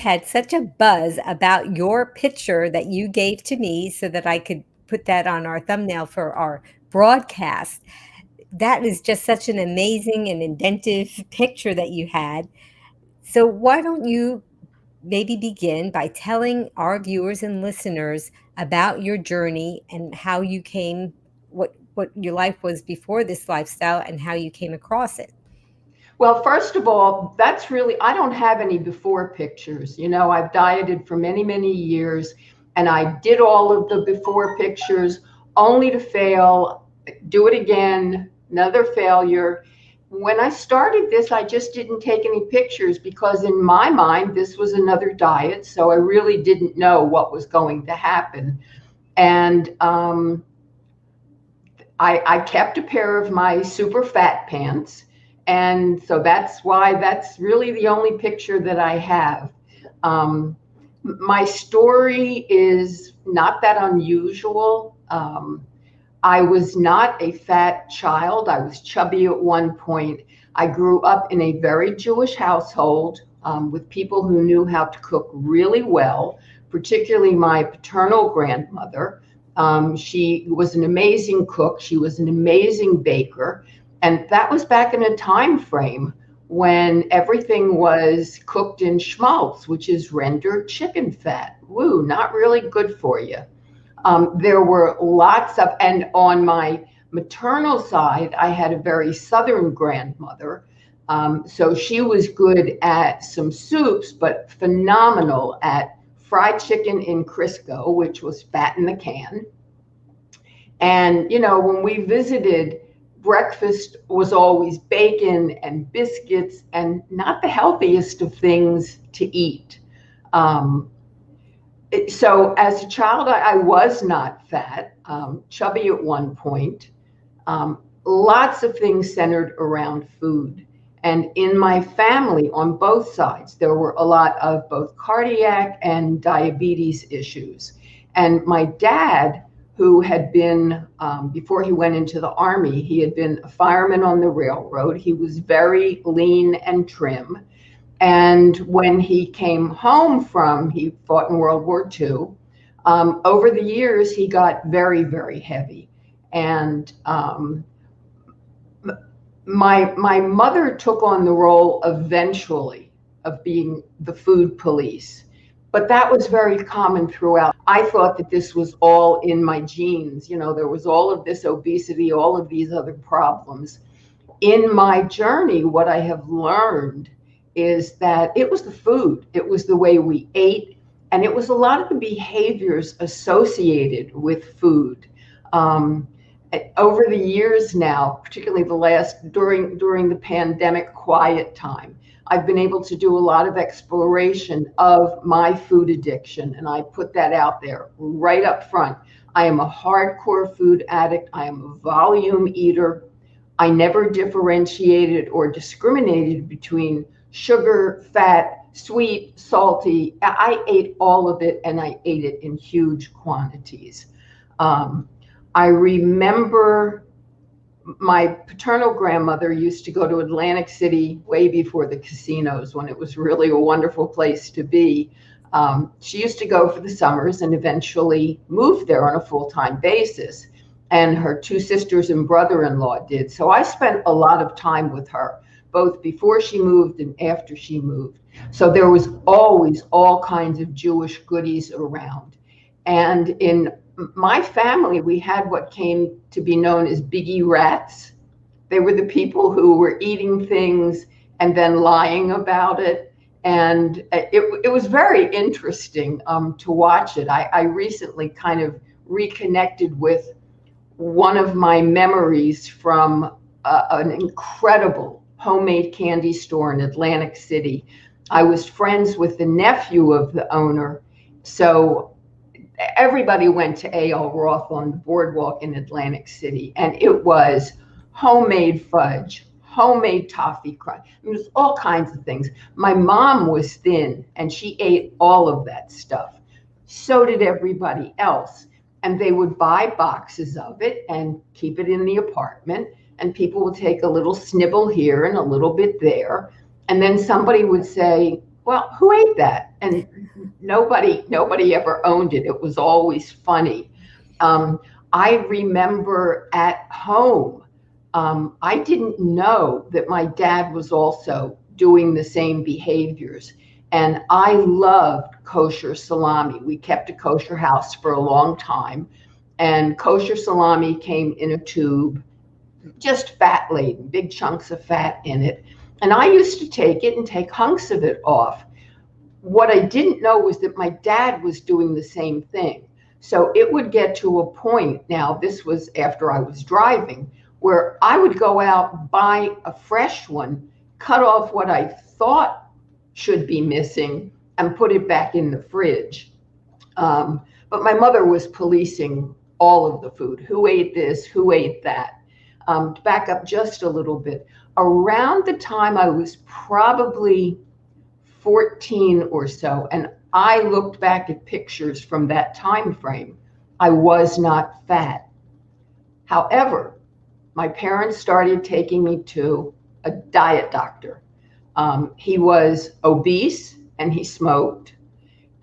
Had such a buzz about your picture that you gave to me so that I could put that on our thumbnail for our broadcast. That is just such an amazing and inventive picture that you had. So why don't you maybe begin by telling our viewers and listeners about your journey and how you came, what your life was before this lifestyle and how you came across it. Well, first of all, that's really, I don't have any before pictures. I've dieted for many, many years, and I did all of the before pictures only to fail, do it again, another failure. When I started this, I just didn't take any pictures because in my mind, this was another diet. So I really didn't know what was going to happen. And I kept a pair of my super fat pants. And so that's why that's really the only picture that I have. My story is not that unusual. I was not a fat child. I was chubby at one point. I grew up in a very Jewish household with people who knew how to cook really well, particularly my paternal grandmother. She was an amazing cook. She was an amazing baker. And that was back in a time frame when everything was cooked in schmaltz, which is rendered chicken fat. Woo, not really good for you. There were lots of, and on my maternal side, I had a very southern grandmother. So she was good at some soups, but phenomenal at fried chicken in Crisco, which was fat in the can. And, when we visited, breakfast was always bacon and biscuits and not the healthiest of things to eat. So as a child, I was not fat, chubby at one point. Lots of things centered around food. And in my family, on both sides, there were a lot of both cardiac and diabetes issues. And my dad, who had been, before he went into the Army, he had been a fireman on the railroad. He was very lean and trim. And when he came home he fought in World War II, over the years, he got very, very heavy. And my mother took on the role eventually of being the food police. But that was very common throughout. I thought that this was all in my genes. There was all of this obesity, all of these other problems. In my journey, what I have learned is that it was the food, it was the way we ate, and it was a lot of the behaviors associated with food. Over the years now, particularly during the pandemic quiet time, I've been able to do a lot of exploration of my food addiction, and I put that out there right up front. I am a hardcore food addict. I am a volume eater. I never differentiated or discriminated between sugar, fat, sweet, salty. I ate all of it, and I ate it in huge quantities. I remember my paternal grandmother used to go to Atlantic City way before the casinos, when it was really a wonderful place to be. She used to go for the summers and eventually moved there on a full-time basis. And her two sisters and brother-in-law did. So I spent a lot of time with her, both before she moved and after she moved. So there was always all kinds of Jewish goodies around. And in my family, we had what came to be known as biggie rats. They were the people who were eating things and then lying about it. And it was very interesting to watch it. I recently kind of reconnected with one of my memories from an incredible homemade candy store in Atlantic City. I was friends with the nephew of the owner. So everybody went to A.L. Roth on the boardwalk in Atlantic City, and it was homemade fudge, homemade toffee crunch. It was all kinds of things. My mom was thin, and she ate all of that stuff. So did everybody else. And they would buy boxes of it and keep it in the apartment, and people would take a little snibble here and a little bit there. And then somebody would say, well, who ate that? and nobody ever owned it. It was always funny. Um, I remember at home, I didn't know that my dad was also doing the same behaviors. And I loved kosher salami. We kept a kosher house for a long time, and kosher salami came in a tube, just fat laden, big chunks of fat in it. And I used to take it and take hunks of it off. What I didn't know was that my dad was doing the same thing. So it would get to a point, now this was after I was driving, where I would go out, buy a fresh one, cut off what I thought should be missing, and put it back in the fridge. But my mother was policing all of the food. Who ate this? Who ate that? To back up just a little bit, around the time I was probably 14 or so, and I looked back at pictures from that time frame, I was not fat. However, my parents started taking me to a diet doctor. He was obese and he smoked,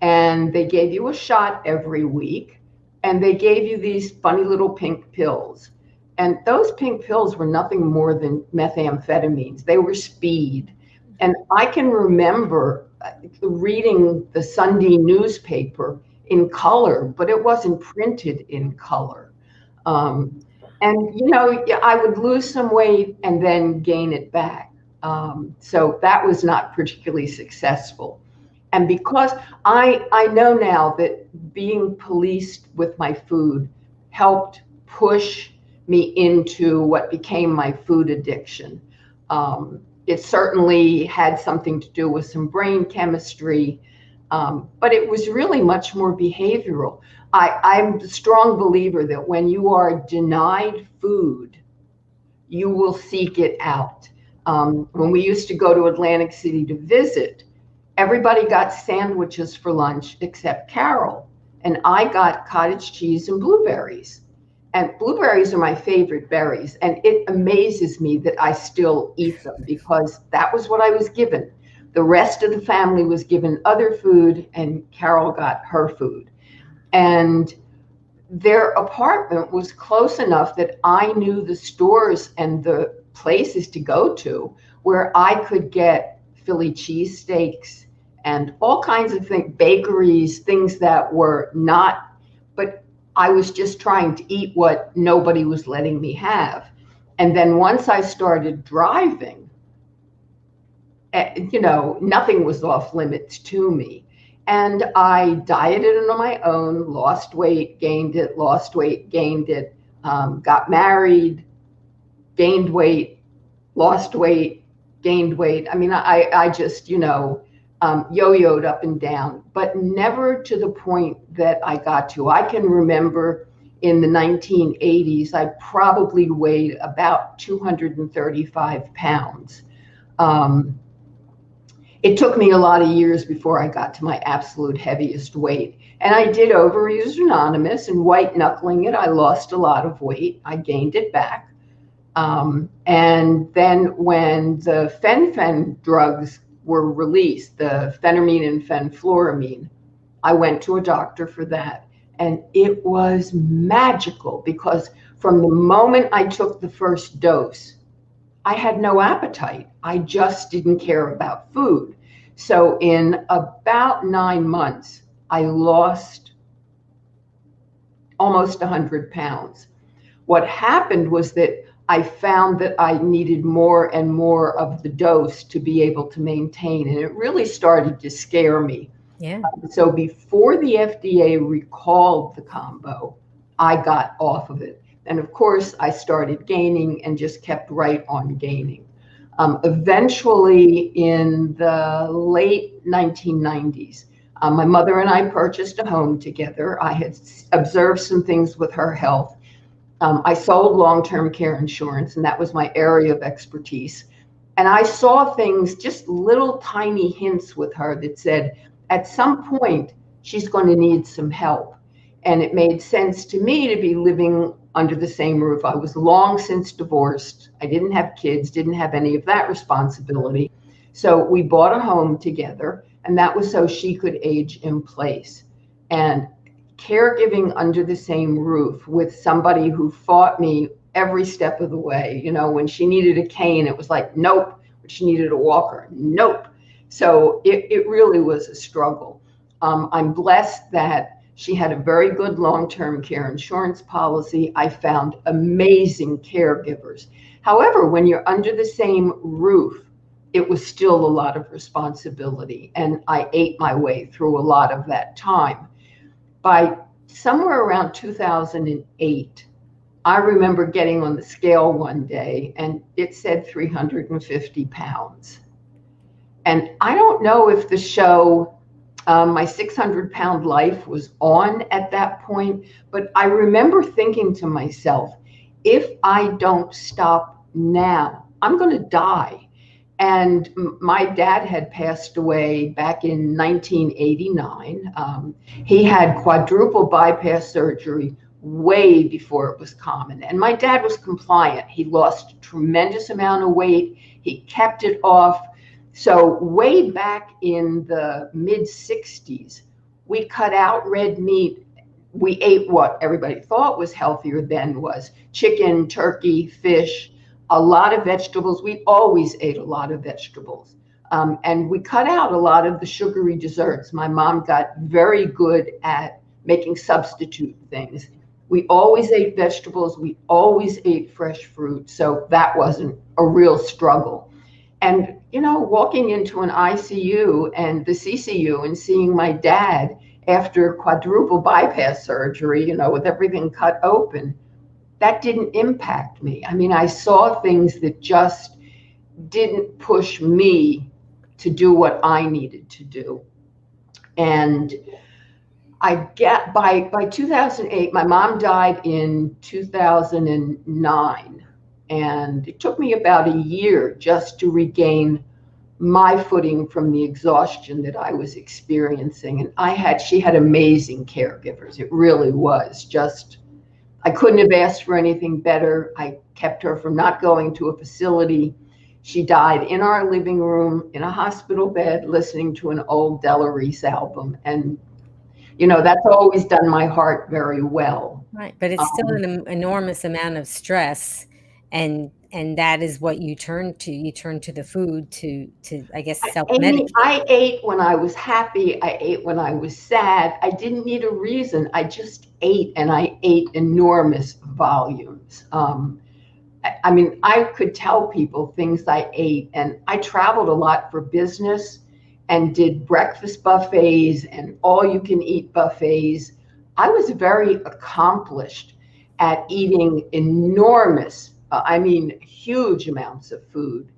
and they gave you a shot every week, and they gave you these funny little pink pills. And those pink pills were nothing more than methamphetamines. They were speed. And I can remember reading the Sunday newspaper in color, but it wasn't printed in color. Um, and, I would lose some weight and then gain it back. So that was not particularly successful. And because I know now that being policed with my food helped push me into what became my food addiction. It certainly had something to do with some brain chemistry, but it was really much more behavioral. I'm a strong believer that when you are denied food, you will seek it out. When we used to go to Atlantic City to visit, everybody got sandwiches for lunch except Carole, and I got cottage cheese and blueberries. And blueberries are my favorite berries, and it amazes me that I still eat them because that was what I was given. The rest of the family was given other food, and Carole got her food. And their apartment was close enough that I knew the stores and the places to go to where I could get Philly cheesesteaks and all kinds of things, bakeries, things that were not, but I was just trying to eat what nobody was letting me have. And then once I started driving, nothing was off limits to me. And I dieted on my own, lost weight, gained it, lost weight, gained it, got married, gained weight, lost weight, gained weight. I mean, I just, yo-yoed up and down, but never to the point that I got to. I can remember in the 1980s, I probably weighed about 235 pounds. It took me a lot of years before I got to my absolute heaviest weight. And I did Overeaters Anonymous, and white knuckling it, I lost a lot of weight. I gained it back. And then when the fen drugs were released, the phentermine and fenfluramine, I went to a doctor for that. And it was magical because from the moment I took the first dose, I had no appetite. I just didn't care about food. So in about 9 months, I lost almost 100 pounds. What happened was that I found that I needed more and more of the dose to be able to maintain, and it really started to scare me. Yeah. So before the FDA recalled the combo, I got off of it. And of course, I started gaining and just kept right on gaining. Eventually, in the late 1990s, my mother and I purchased a home together. I had observed some things with her health. I sold long-term care insurance, and that was my area of expertise. And I saw things, just little tiny hints with her that said, at some point, she's going to need some help. And it made sense to me to be living under the same roof. I was long since divorced. I didn't have kids, didn't have any of that responsibility. So we bought a home together. And that was so she could age in place. And caregiving under the same roof with somebody who fought me every step of the way. When she needed a cane, it was like, nope. When she needed a walker, nope. So it really was a struggle. I'm blessed that she had a very good long-term care insurance policy. I found amazing caregivers. However, when you're under the same roof, it was still a lot of responsibility, and I ate my way through a lot of that time. By somewhere around 2008, I remember getting on the scale one day and it said 350 pounds. And I don't know if the show, My 600-Pound Life, was on at that point, but I remember thinking to myself, if I don't stop now, I'm going to die. And my dad had passed away back in 1989. He had quadruple bypass surgery way before it was common. And my dad was compliant. He lost a tremendous amount of weight. He kept it off. So way back in the mid 60s, we cut out red meat. We ate what everybody thought was healthier then was chicken, turkey, fish, a lot of vegetables. We always ate a lot of vegetables. And we cut out a lot of the sugary desserts. My mom got very good at making substitute things. We always ate vegetables. We always ate fresh fruit. So that wasn't a real struggle. And, walking into an ICU and the CCU and seeing my dad after quadruple bypass surgery, with everything cut open, that didn't impact me. I mean, I saw things that just didn't push me to do what I needed to do. And by 2008, my mom died in 2009. And it took me about a year just to regain my footing from the exhaustion that I was experiencing. And she had amazing caregivers. It really was just, I couldn't have asked for anything better. I kept her from not going to a facility. She died in our living room in a hospital bed, listening to an old Della Reese album. And, that's always done my heart very well. Right, but it's still an enormous amount of stress, and that is what you turn to. You turn to the food to I guess self-medicate. I ate when I was happy. I ate when I was sad. I didn't need a reason. I just ate, and I ate enormous volumes. I mean, I could tell people things I ate, and I traveled a lot for business and did breakfast buffets and all-you-can-eat buffets. I was very accomplished at eating enormous, huge amounts of food,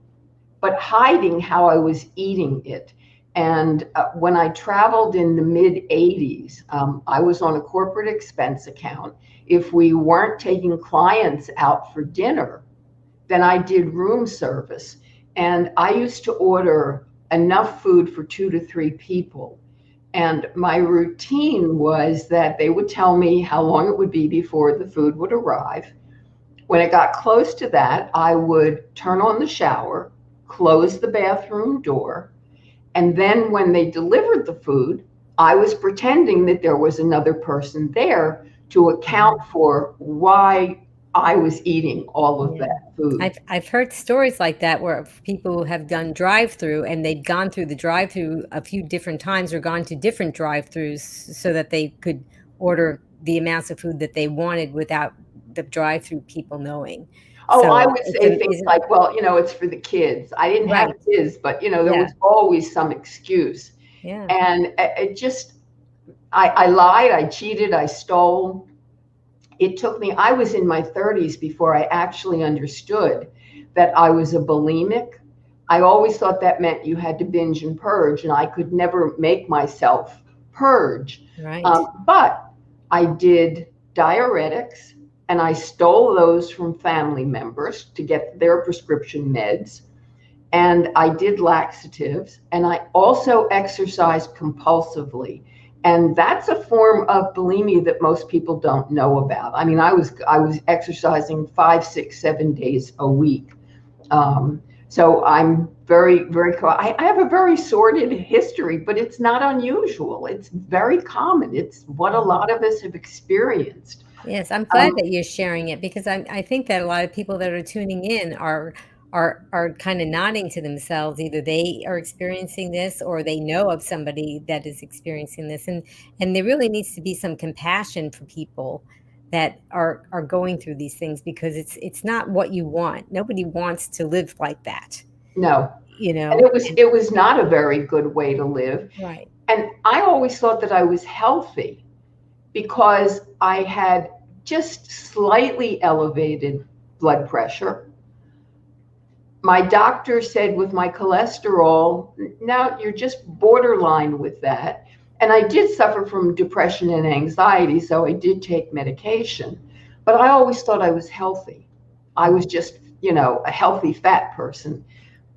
but hiding how I was eating it. And when I traveled in the mid 80s, I was on a corporate expense account. If we weren't taking clients out for dinner, then I did room service. And I used to order enough food for 2 to 3 people. And my routine was that they would tell me how long it would be before the food would arrive. When it got close to that, I would turn on the shower, close the bathroom door, and then when they delivered the food, I was pretending that there was another person there to account for why I was eating all of that food. I've heard stories like that where people have done drive-through and they'd gone through the drive-through a few different times or gone to different drive-throughs so that they could order the amounts of food that they wanted without the drive-through people knowing. Oh, so I would say things like, well, it's for the kids. I didn't have kids, but, there was always some excuse. Yeah. And it just, I lied, I cheated, I stole. It took me, I was in my 30s before I actually understood that I was a bulimic. I always thought that meant you had to binge and purge, and I could never make myself purge. Right. But I did diuretics, and I stole those from family members to get their prescription meds. And I did laxatives, and I also exercised compulsively. And that's a form of bulimia that most people don't know about. I was exercising 5, 6, 7 days a week. So I'm very, very, I have a very sordid history, but it's not unusual. It's very common. It's what a lot of us have experienced. Yes, I'm glad Um, that you're sharing it because I think that a lot of people that are tuning in are kind of nodding to themselves. Either they are experiencing this or they know of somebody that is experiencing this. And there really needs to be some compassion for people that are going through these things because it's not what you want. Nobody wants to live like that, no, you and know? it was not a very good way to live. Right. And I always thought that I was healthy because I had just slightly elevated blood pressure. My doctor said with my cholesterol, now you're just borderline with that. And I did suffer from depression and anxiety, so I did take medication. But I always thought I was healthy. I was just, a healthy fat person.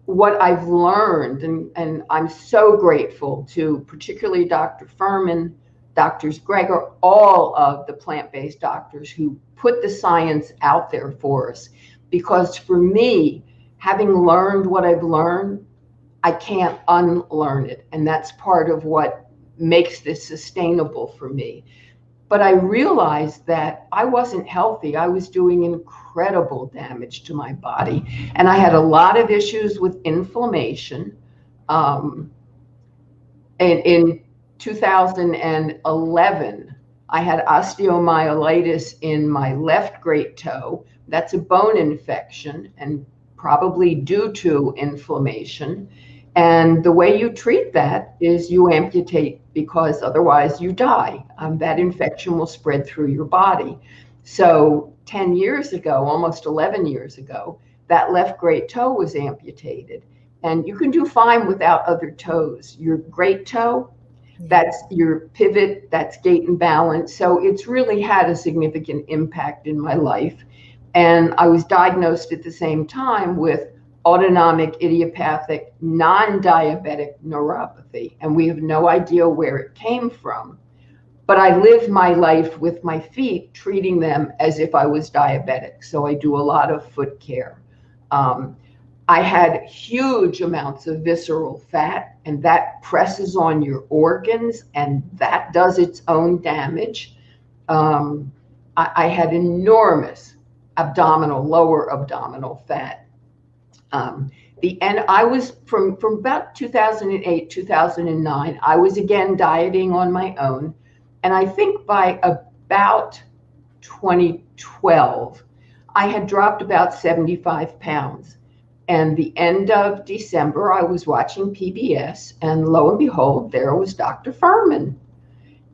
What I've learned, and I'm so grateful to particularly Dr. Furman, Doctors Greger, all of the plant-based doctors who put the science out there for us. Because for me, having learned what I've learned, I can't unlearn it. And that's part of what makes this sustainable for me. But I realized that I wasn't healthy. I was doing incredible damage to my body. And I had a lot of issues with inflammation. Um, and in 2011, I had osteomyelitis in my left great toe. That's a bone infection and probably due to inflammation. And the way you treat that is you amputate because otherwise you die. That infection will spread through your body. So 10 years ago, almost 11 years ago, that left great toe was amputated. And you can do fine without other toes. Your great toe, Yeah. that's your pivot, that's gait and balance. So it's really had a significant impact in my life. And I was diagnosed at the same time with autonomic idiopathic non-diabetic neuropathy. And we have no idea where it came from. But I live my life with my feet, treating them as if I was diabetic. So I do a lot of foot care. Um, I had huge amounts of visceral fat, and that presses on your organs, and that does its own damage. Um, I had enormous lower abdominal fat. And I was from about 2008, 2009, I was again dieting on my own. And I think by about 2012, I had dropped about 75 pounds. And the end of December, I was watching PBS, and lo and behold, there was Dr. Furman.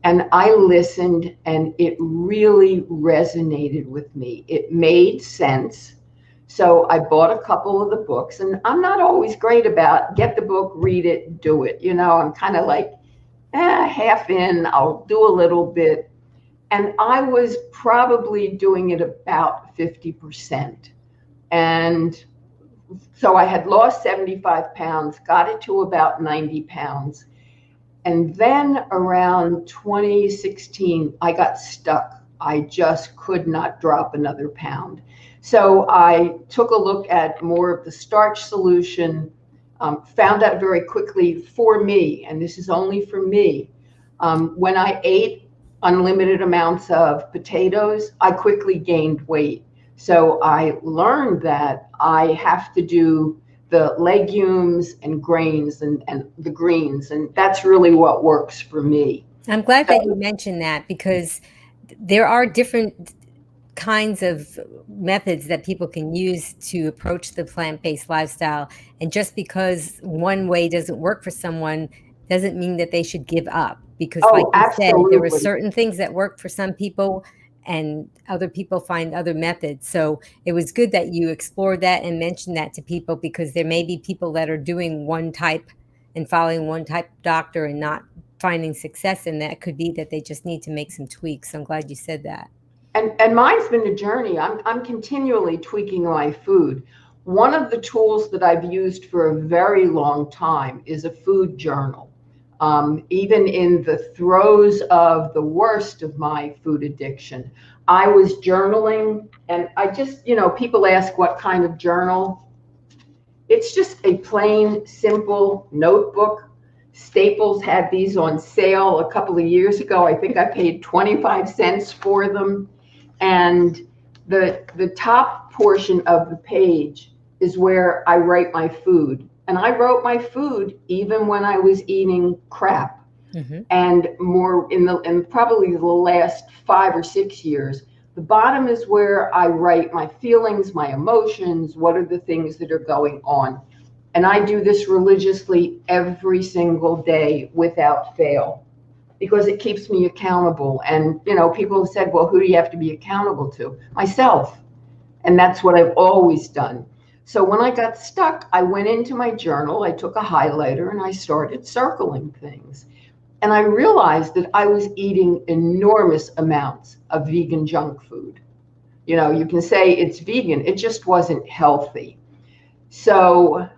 And I listened, and it really resonated with me. It made sense. So I bought a couple of the books, and I'm not always great about get the book, read it, do it. I'm kind of like, half in, I'll do a little bit. And I was probably doing it about 50%. And so I had lost 75 pounds, got it to about 90 pounds. And then around 2016, I got stuck. I just could not drop another pound. So I took a look at more of the starch solution, found out very quickly for me, and this is only for me, when I ate unlimited amounts of potatoes, I quickly gained weight. So I learned that I have to do the legumes and grains and the greens, and that's really what works for me. I'm glad So, that you mentioned that because there are different kinds of methods that people can use to approach the plant-based lifestyle. And just because one way doesn't work for someone doesn't mean that they should give up. Because, like oh, you said, there are absolutely. certain things that work for some people and other people find other methods. So it was good that you explored that and mentioned that to people because there may be people that are doing one type and following one type of doctor and not finding success. And that could be that they just need to make some tweaks. I'm glad you said that. And mine's been a journey. I'm continually tweaking my food. One of the tools that I've used for a very long time is a food journal. Even in the throes of the worst of my food addiction, I was journaling, and I just, people ask what kind of journal. It's just a plain, simple notebook. Staples had these on sale a couple of years ago. I think I paid 25 cents for them. And the top portion of the page is where I write my food. And I wrote my food even when I was eating crap. Hmm. And more in probably the last 5 or 6 years, the bottom is where I write my feelings, my emotions, what are the things that are going on. And I do this religiously every single day without fail because it keeps me accountable. And, people have said, well, who do you have to be accountable to? Myself. And that's what I've always done. So when I got stuck, I went into my journal, I took a highlighter, and I started circling things. And I realized that I was eating enormous amounts of vegan junk food. You can say it's vegan, it just wasn't healthy. So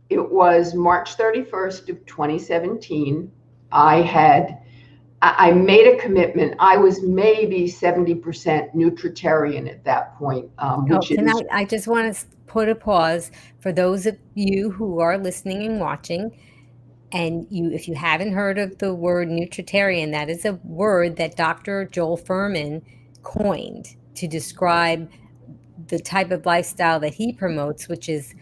it was March 31st of 2017. I made a commitment. I was maybe 70% nutritarian at that point, Oh, which can is I just want to put a pause for those of you who are listening and watching. And if you haven't heard of the word nutritarian, that is a word that Dr. Joel Furman coined to describe the type of lifestyle that he promotes, which is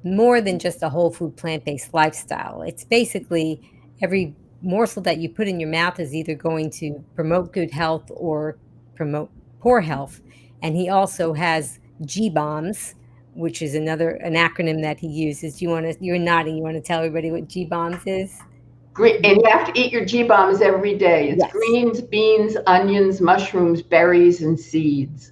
more than just a whole food plant-based lifestyle. It's basically every morsel that you put in your mouth is either going to promote good health or promote poor health. And he also has G bombs, which is an acronym that he uses. You're nodding, you want to tell everybody what G bombs is? green. And you have to eat your G bombs every day. It's Yes. greens, beans, onions, mushrooms, berries, and seeds.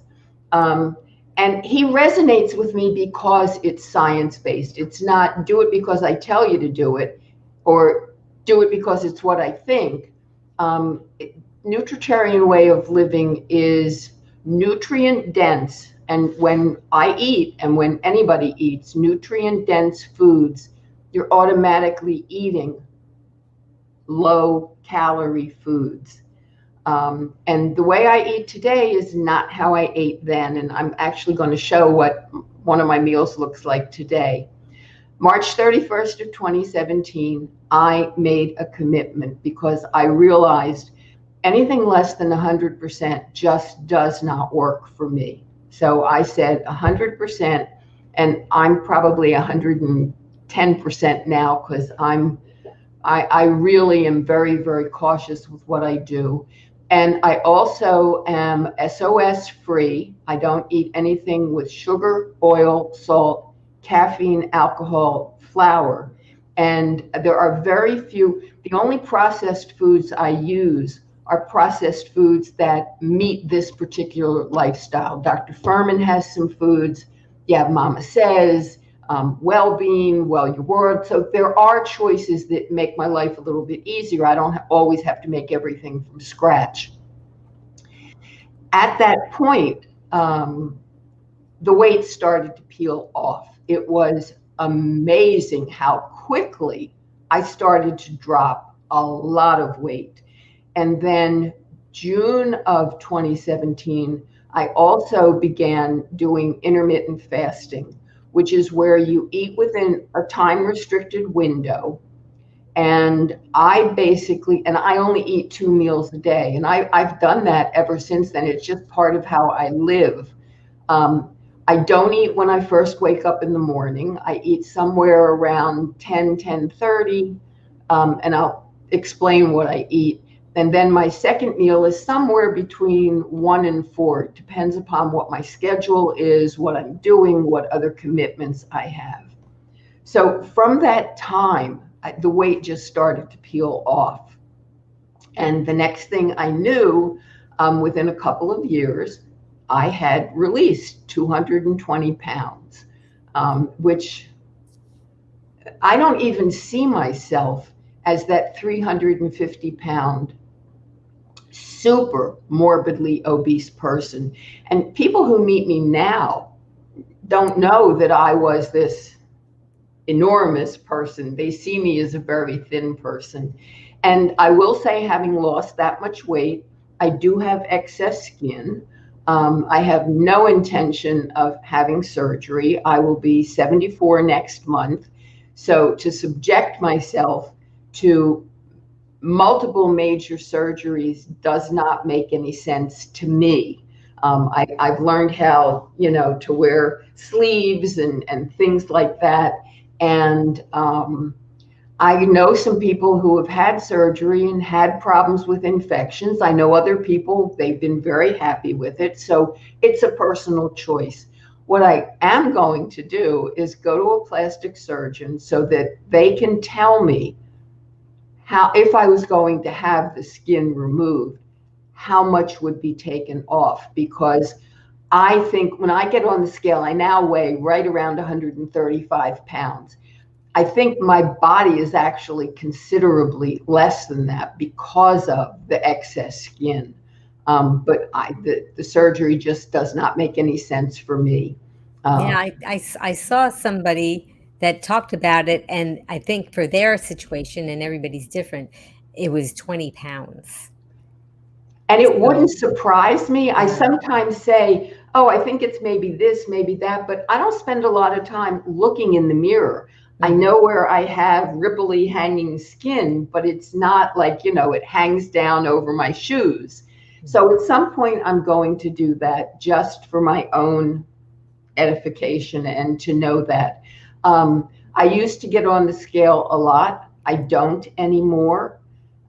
Um, and he resonates with me because it's science based. It's not do it because I tell you to do it or do it because it's what I think. Nutritarian way of living is nutrient dense. And when I eat and when anybody eats nutrient dense foods, you're automatically eating low calorie foods. And the way I eat today is not how I ate then. And I'm actually going to show what one of my meals looks like today. March 31st of 2017, I made a commitment because I realized anything less than 100% just does not work for me. So I said 100%, and I'm probably 110% now because I really am very, very cautious with what I do. And I also am SOS free. I don't eat anything with sugar, oil, salt, caffeine, alcohol, flour. And there are very few, the only processed foods I use are processed foods that meet this particular lifestyle. Dr. Furman has some foods. You have Mama Says, well-being, well your world. So there are choices that make my life a little bit easier. I don't always have to make everything from scratch. At that point, the weight started to peel off. It was amazing how quickly I started to drop a lot of weight. And then June of 2017, I also began doing intermittent fasting, which is where you eat within a time restricted window. And I only eat 2 meals a day. And I've done that ever since then. It's just part of how I live. I don't eat when I first wake up in the morning. I eat somewhere around 10:30, and I'll explain what I eat. And then my second meal is somewhere between 1 and 4. It depends upon what my schedule is, what I'm doing, what other commitments I have. So from that time, the weight just started to peel off. And the next thing I knew, within a couple of years, I had released 220 pounds, which I don't even see myself as that 350-pound super morbidly obese person. And people who meet me now don't know that I was this enormous person. They see me as a very thin person. And I will say, having lost that much weight, I do have excess skin. I have no intention of having surgery. I will be 74 next month. So to subject myself to multiple major surgeries does not make any sense to me. I've learned how, to wear sleeves and things like that. And I know some people who have had surgery and had problems with infections. I know other people, they've been very happy with it. So it's a personal choice. What I am going to do is go to a plastic surgeon so that they can tell me how, if I was going to have the skin removed, how much would be taken off. Because I think when I get on the scale, I now weigh right around 135 pounds. I think my body is actually considerably less than that because of the excess skin. But the surgery just does not make any sense for me. Yeah, Um, I saw somebody that talked about it, and I think for their situation, and everybody's different, it was 20 pounds. and it wouldn't So, surprise me. I yeah. sometimes say, oh, I think it's maybe this, maybe that, but I don't spend a lot of time looking in the mirror. I Mhm. know where I have ripply hanging skin, but it's not like, it hangs down over my shoes. So at some point, I'm going to do that just for my own edification and to know that. I used to get on the scale a lot. I don't anymore.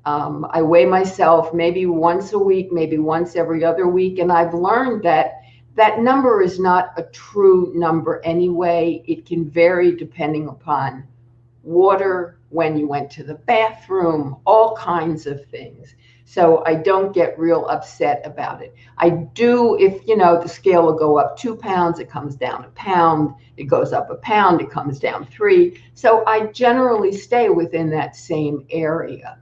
I weigh myself maybe once a week, maybe once every other week. And I've learned that that number is not a true number anyway. It can vary depending upon water, when you went to the bathroom, all kinds of things. So I don't get real upset about it. I do, if the scale will go up 2 pounds, it comes down a pound. It goes up a pound, it comes down 3. So I generally stay within that same area.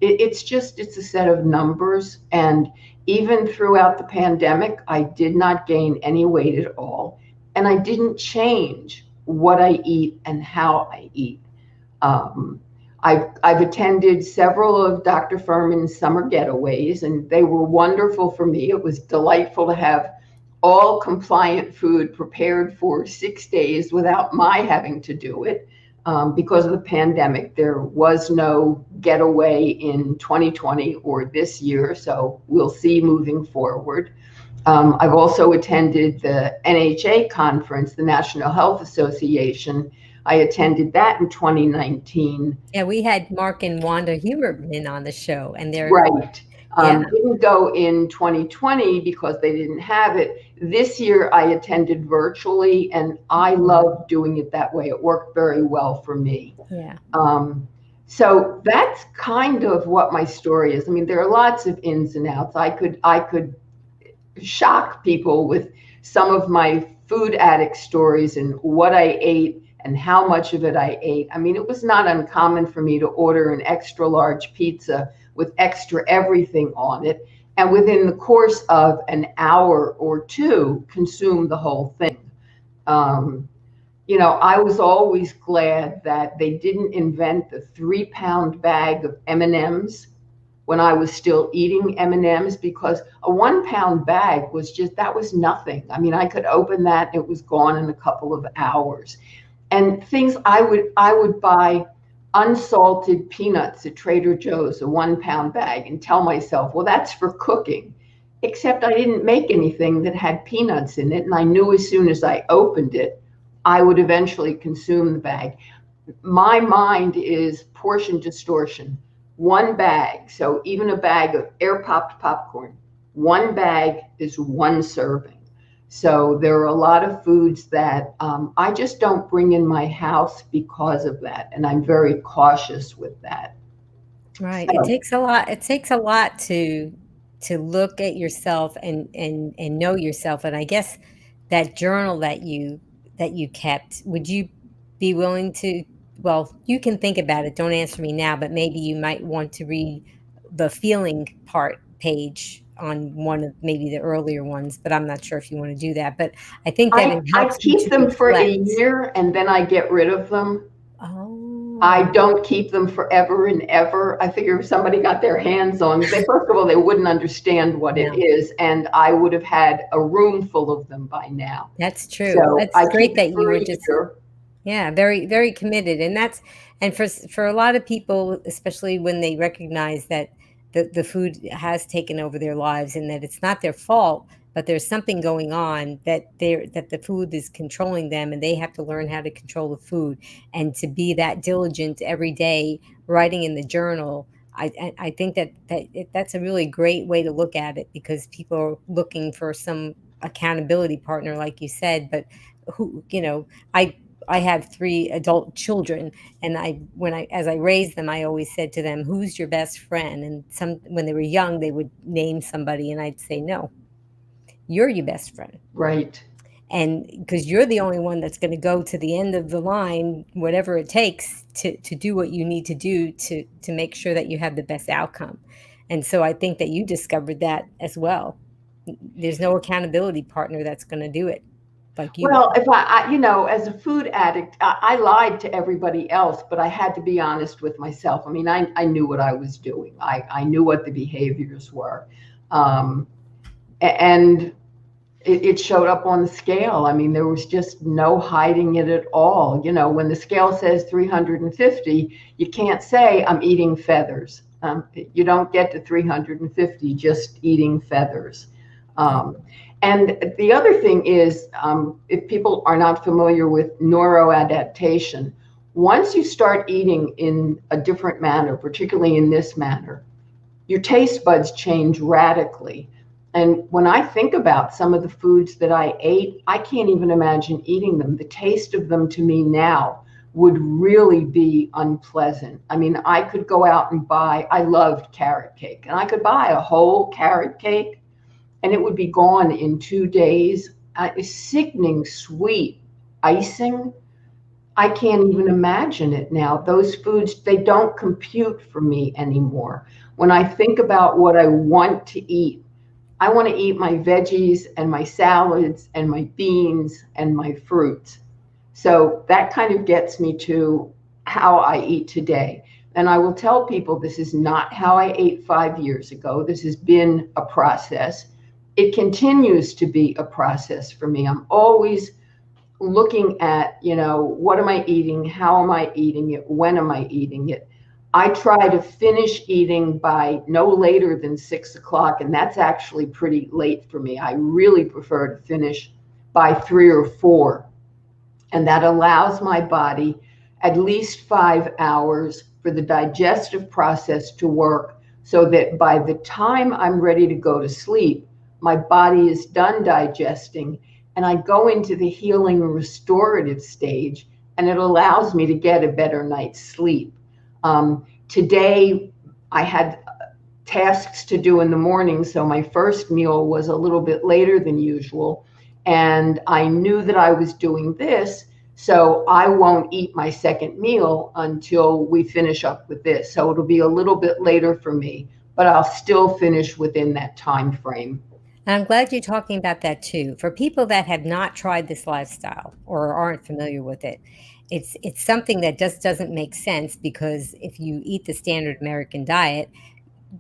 It's a set of numbers. And even throughout the pandemic, I did not gain any weight at all. And I didn't change what I eat and how I eat. Um, I've attended several of Dr. Furman's summer getaways, and they were wonderful for me. It was delightful to have all compliant food prepared for 6 days without my having to do it. Because of the pandemic, there was no getaway in 2020 or this year, so we'll see moving forward. I've also attended the NHA conference, the National Health Association. I attended that in 2019. Yeah, we had Mark and Wanda Huberman on the show, and they're Right. yeah, Didn't go in 2020 because they didn't have it. This year I attended virtually, and I love doing it that way. It worked very well for me. yeah. Um, so that's kind of what my story is. I mean, there are lots of ins and outs. I could shock people with some of my food addict stories and what I ate and how much of it I ate. I mean, it was not uncommon for me to order an extra large pizza with extra everything on it, and within the course of an hour or two, consume the whole thing. Um, I was always glad that they didn't invent the 3 pound bag of M&Ms when I was still eating M&Ms, because a 1 pound bag was just, that was nothing. I mean, I could open that, it was gone in a couple of hours. And things I would buy unsalted peanuts at Trader Joe's, a 1 pound bag, and tell myself, well, that's for cooking. Except I didn't make anything that had peanuts in it, and I knew as soon as I opened it, I would eventually consume the bag. My mind is portion distortion. One bag, so even a bag of air popped popcorn, one bag is one serving. So there are a lot of foods that I just don't bring in my house because of that, and I'm very cautious with that. Right. It So takes a lot. It takes a lot to look at yourself and know yourself. And I guess that journal that you kept, would you be willing to, well, you can think about it. Don't answer me now, but maybe you might want to read the feeling part page on one of maybe the earlier ones, but I'm not sure if you want to do that. But I think that I, it I helps you keep to them for a reflect. year and then I get rid of them. Oh, I don't keep them forever and ever. I figure if somebody got their hands on, they first of all they wouldn't understand what it No, is, and I would have had a room full of them by now. that's true. So That's I great keep that you were just, freezer. yeah, very, very committed. And that's, and for a lot of people, especially when they recognize that the food has taken over their lives and that it's not their fault, but there's something going on that the food is controlling them and they have to learn how to control the food and to be that diligent every day, writing in the journal. I think that's a really great way to look at it because people are looking for some accountability partner, like you said, but who, I I have 3 adult children, and as I raised them, I always said to them, "Who's your best friend?" And when they were young, they would name somebody, and I'd say, "No, you're your best friend." Right. And because you're the only one that's gonna go to the end of the line, whatever it takes to do what you need to do to make sure that you have the best outcome. And so I think that you discovered that as well. There's no accountability partner that's gonna do it like you Well, are. if as a food addict, I lied to everybody else, but I had to be honest with myself. I mean, I knew what I was doing. I knew what the behaviors were. Um, and it showed up on the scale. I mean, there was just no hiding it at all. When the scale says 350, you can't say I'm eating feathers. You don't get to 350 just eating feathers. Um, and the other thing is, if people are not familiar with neuroadaptation, once you start eating in a different manner, particularly in this manner, your taste buds change radically. And when I think about some of the foods that I ate, I can't even imagine eating them. The taste of them to me now would really be unpleasant. I mean, I could go out and I loved carrot cake, and I could buy a whole carrot cake and it would be gone in 2 days. Sickening sweet icing. I can't even imagine it now. Those foods, they don't compute for me anymore. When I think about what I want to eat, I want to eat my veggies and my salads and my beans and my fruits. So that kind of gets me to how I eat today. And I will tell people this is not how I ate 5 years ago. This has been a process. It continues to be a process for me. I'm always looking at, what am I eating? How am I eating it? When am I eating it? I try to finish eating by no later than 6 o'clock, and that's actually pretty late for me. I really prefer to finish by 3 or 4, and that allows my body at least 5 hours for the digestive process to work so that by the time I'm ready to go to sleep, my body is done digesting and I go into the healing restorative stage, and it allows me to get a better night's sleep. Today, I had tasks to do in the morning, so my first meal was a little bit later than usual. And I knew that I was doing this, so I won't eat my second meal until we finish up with this. So it'll be a little bit later for me, but I'll still finish within that time frame. And I'm glad you're talking about that too. For people that have not tried this lifestyle or aren't familiar with it, it's something that just doesn't make sense because if you eat the standard American diet,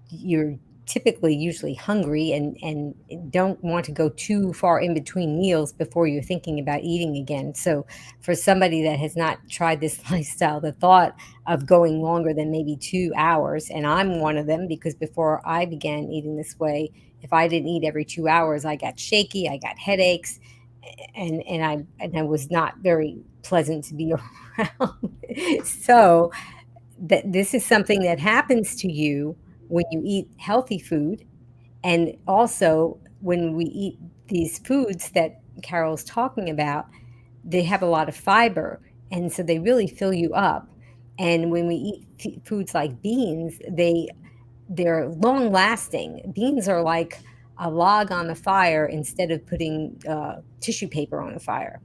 you're typically usually hungry and don't want to go too far in between meals before you're thinking about eating again. So for somebody that has not tried this lifestyle, the thought of going longer than maybe 2 hours, and I'm one of them because before I began eating this way, if I didn't eat every 2 hours, I got shaky, I got headaches, and I was not very pleasant to be around. So that this is something that happens to you when you eat healthy food, and also when we eat these foods that Carol's talking about, they have a lot of fiber, and so they really fill you up. And when we eat foods like beans, they're long lasting. Beans are like a log on the fire instead of putting tissue paper on the fire.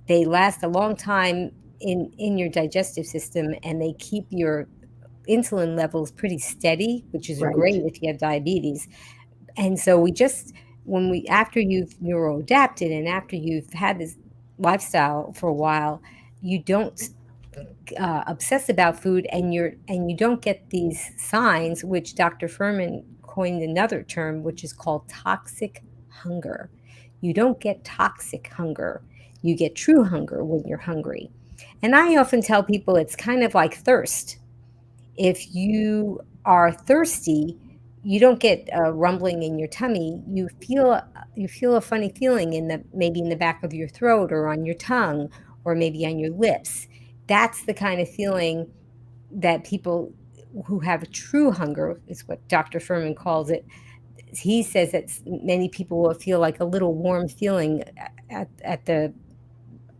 They last a long time in your digestive system, and they keep your insulin levels pretty steady, which is Right. great if you have diabetes. And so we just when we after you've neuroadapted and after you've had this lifestyle for a while, you don't obsess about food, and you don't get these signs, which Dr. Furman coined another term, which is called toxic hunger. You don't get toxic hunger. You get true hunger when you're hungry. And I often tell people it's kind of like thirst. If you are thirsty, you don't get a rumbling in your tummy. You feel a funny feeling in the maybe in the back of your throat or on your tongue or maybe on your lips. That's the kind of feeling that people who have a true hunger is what Dr. Furman calls it. He says that many people will feel like a little warm feeling at the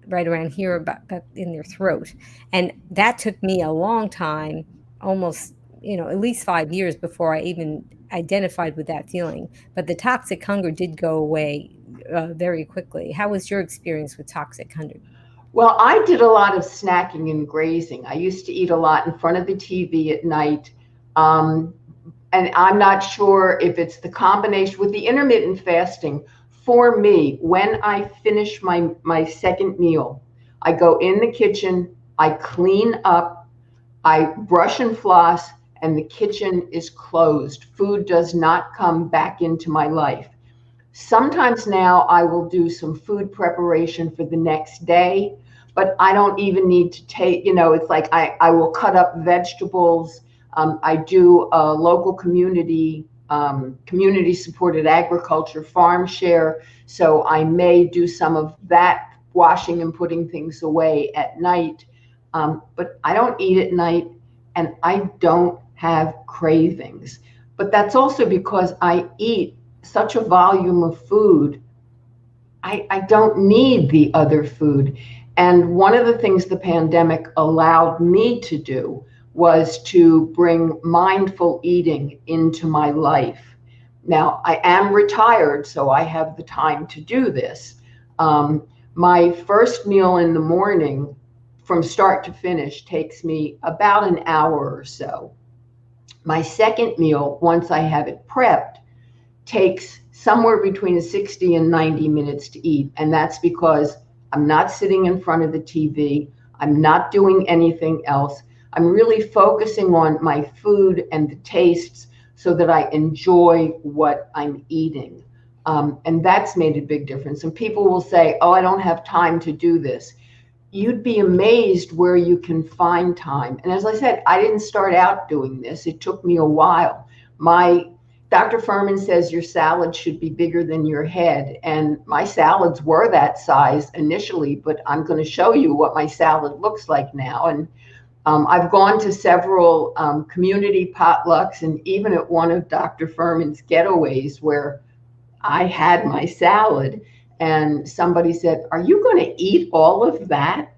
right around here about in their throat. And that took me a long time, almost, at least 5 years before I even identified with that feeling. But the toxic hunger did go away very quickly. How was your experience with toxic hunger? Well, I did a lot of snacking and grazing. I used to eat a lot in front of the TV at night. Um, and I'm not sure if it's the combination with the intermittent fasting. For me, when I finish my second meal, I go in the kitchen, I clean up, I brush and floss, and the kitchen is closed. Food does not come back into my life. Sometimes now I will do some food preparation for the next day, but I don't even need to take, it's like I will cut up vegetables. I do a local community supported agriculture farm share. So I may do some of that washing and putting things away at night. But I don't eat at night and I don't have cravings. But that's also because I eat such a volume of food. I don't need the other food. And one of the things the pandemic allowed me to do was to bring mindful eating into my life. Now, I am retired, so I have the time to do this. My first meal in the morning, from start to finish, takes me about an hour or so. My second meal, once I have it prepped, takes somewhere between 60 and 90 minutes to eat. And that's because I'm not sitting in front of the TV. I'm not doing anything else. I'm really focusing on my food and the tastes so that I enjoy what I'm eating. And that's made a big difference. And people will say, oh, I don't have time to do this. You'd be amazed where you can find time. And as I said, I didn't start out doing this. It took me a while. My Dr. Furman says your salad should be bigger than your head. And my salads were that size initially, but I'm going to show you what my salad looks like now. And I've gone to several community potlucks and even at one of Dr. Furman's getaways where I had my salad and somebody said, are you going to eat all of that?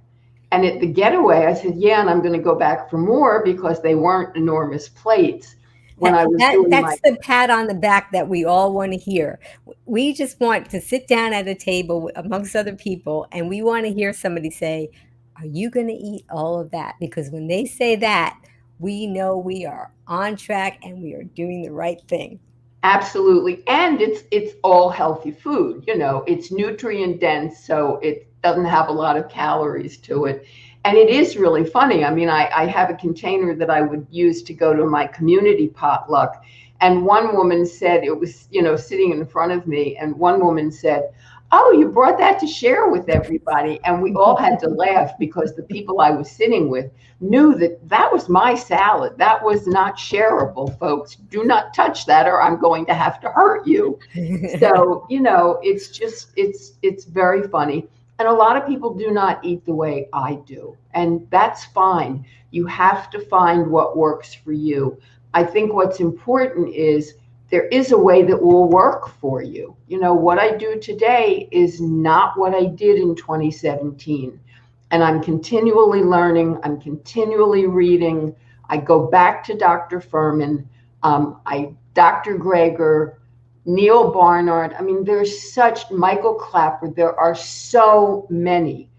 And at the getaway, I said, yeah, and I'm going to go back for more because they weren't enormous plates. When I was doing That's the pat on the back that we all want to hear. We just want to sit down at a table amongst other people, and we want to hear somebody say, "Are you going to eat all of that?" Because when they say that, we know we are on track and we are doing the right thing. Absolutely. And it's all healthy food. It's nutrient dense, so it doesn't have a lot of calories to it. And it is really funny. I mean, I have a container that I would use to go to my community potluck. And one woman said, it was, sitting in front of me, and one woman said, oh, you brought that to share with everybody. And we all had to laugh because the people I was sitting with knew that that was my salad. That was not shareable, folks. Do not touch that or I'm going to have to hurt you. So, it's just, it's very funny. And a lot of people do not eat the way I do. And that's fine. You have to find what works for you. I think what's important is there is a way that will work for you. What I do today is not what I did in 2017. And I'm continually learning, I'm continually reading. I go back to Dr. Furman, Dr. Greger, Neil Barnard. I mean, there's such, Michael Clapper, there are so many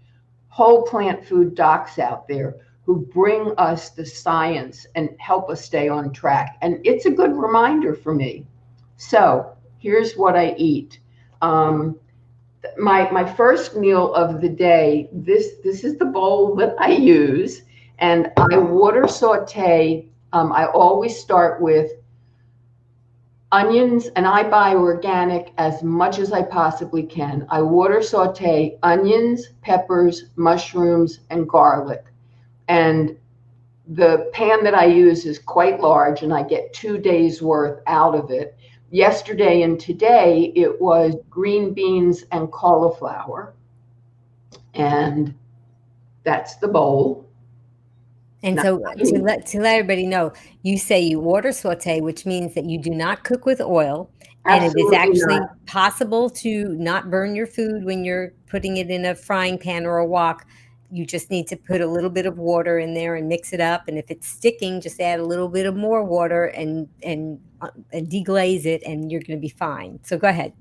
whole plant food docs out there who bring us the science and help us stay on track. And it's a good reminder for me. So here's what I eat. My first meal of the day, this is the bowl that I use. And I water saute. I always start with onions, and I buy organic as much as I possibly can. I water saute onions, peppers, mushrooms, and garlic. And the pan that I use is quite large, and I get 2 days worth out of it. Yesterday and today, it was green beans and cauliflower, and that's the bowl. And Not so tiny. to let everybody know, you say you water saute, which means that you do not cook with oil, and it is Absolutely actually not. possible to not burn your food when you're putting it in a frying pan or a wok. You just need to put a little bit of water in there and mix it up, and if it's sticking, just add a little bit of more water and deglaze it, and you're going to be fine. So go ahead.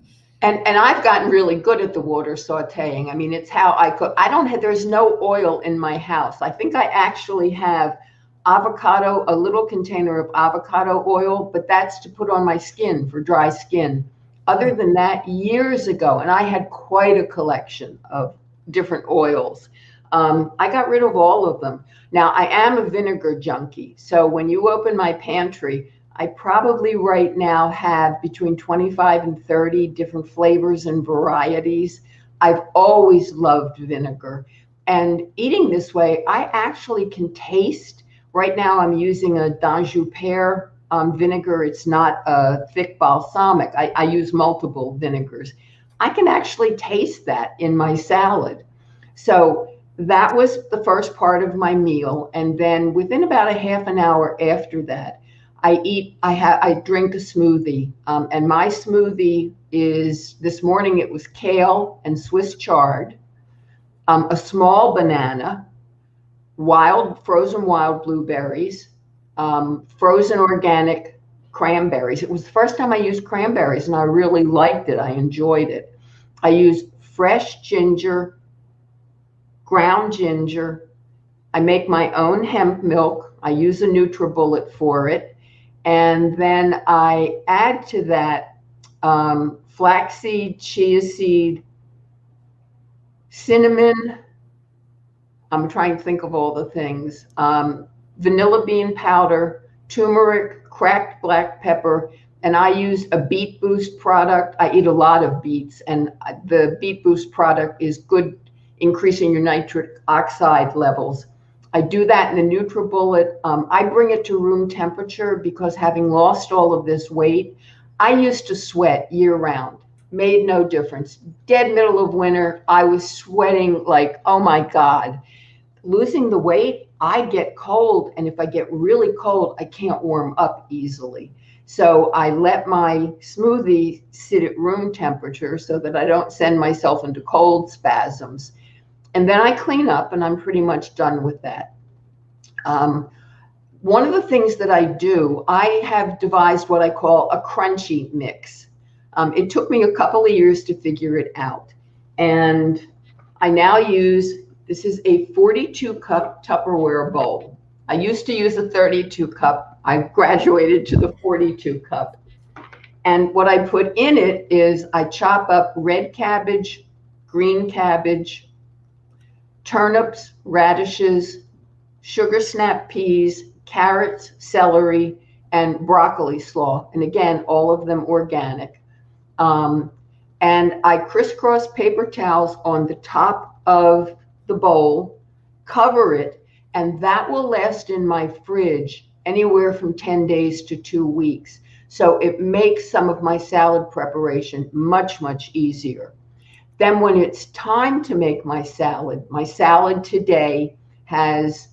And I've gotten really good at the water sauteing. I mean, it's how I cook. I don't have, there's no oil in my house. I think I actually have avocado, a little container of avocado oil, but that's to put on my skin for dry skin. Other than that, years ago, and I had quite a collection of different oils. I got rid of all of them. Now, I am a vinegar junkie. So when you open my pantry, I probably right now have between 25 and 30 different flavors and varieties. I've always loved vinegar. And eating this way, I actually can taste. Right now, I'm using a Danjou pear vinegar. It's not a thick balsamic. I use multiple vinegars. I can actually taste that in my salad. So that was the first part of my meal. And then within about a half an hour after that, I drink a smoothie. And my smoothie is, this morning it was kale and Swiss chard, a small banana, frozen wild blueberries, frozen organic cranberries. It was the first time I used cranberries, and I really liked it. I enjoyed it. I used fresh ginger, ground ginger. I make my own hemp milk. I use a NutriBullet for it. And then I add to that flaxseed, chia seed, cinnamon. I'm trying to think of all the things. Vanilla bean powder, turmeric, cracked black pepper, and I use a Beet Boost product. I eat a lot of beets, and the Beet Boost product is good, increasing your nitric oxide levels. I do that in the NutriBullet. I bring it to room temperature because having lost all of this weight, I used to sweat year round. Made no difference. Dead middle of winter, I was sweating like, oh my God. Losing the weight, I get cold. And if I get really cold, I can't warm up easily. So I let my smoothie sit at room temperature so that I don't send myself into cold spasms. And then I clean up, and I'm pretty much done with that. Um, One of the things that I do, I have devised what I call a crunchy mix. It took me a couple of years to figure it out. And I now use, this is a 42 cup Tupperware bowl. I used to use a 32 cup. I graduated to the 42 cup. And what I put in it is I chop up red cabbage, green cabbage, turnips, radishes, sugar snap peas, carrots, celery, and broccoli slaw. And again, all of them organic. Um, and I crisscross paper towels on the top of the bowl, cover it, and that will last in my fridge anywhere from 10 days to 2 weeks. So it makes some of my salad preparation much, much easier. Then when it's time to make my salad today has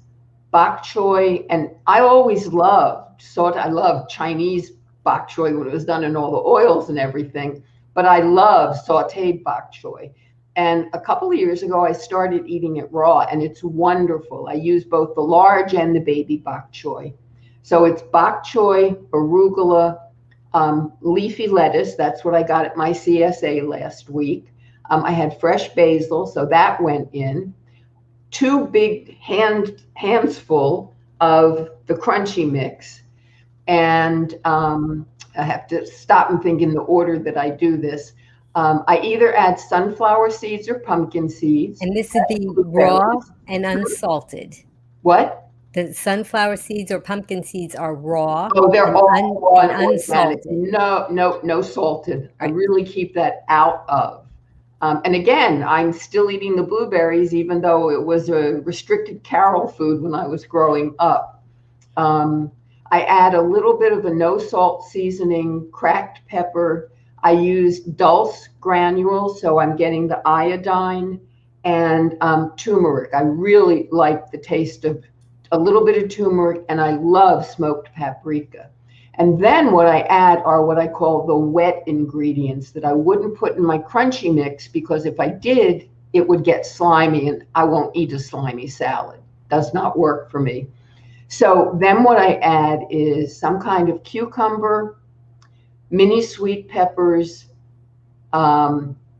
bok choy, and I always I loved Chinese bok choy when it was done in all the oils and everything, but I love sauteed bok choy. And a couple of years ago, I started eating it raw, and it's wonderful. I use both the large and the baby bok choy. So it's bok choy, arugula, leafy lettuce. That's what I got at my CSA last week. I had fresh basil, so that went in. Two big hands full of the crunchy mix. And I have to stop and think in the order that I do this. I either add sunflower seeds or pumpkin seeds. And this is the raw Blueberries. and unsalted. What? The sunflower seeds or pumpkin seeds are raw Oh, they're all raw and and organic. unsalted. No, no, no salted. I Right. really keep that out of. And again, I'm still eating the blueberries, even though it was a restricted Carole food when I was growing up. Um, I add a little bit of a no salt seasoning, cracked pepper. I use dulse granules, so I'm getting the iodine and turmeric. I really like the taste of a little bit of turmeric, and I love smoked paprika. And then what I add are what I call the wet ingredients that I wouldn't put in my crunchy mix, because if I did, it would get slimy, and I won't eat a slimy salad. Does not work for me. So then what I add is some kind of cucumber, mini sweet peppers,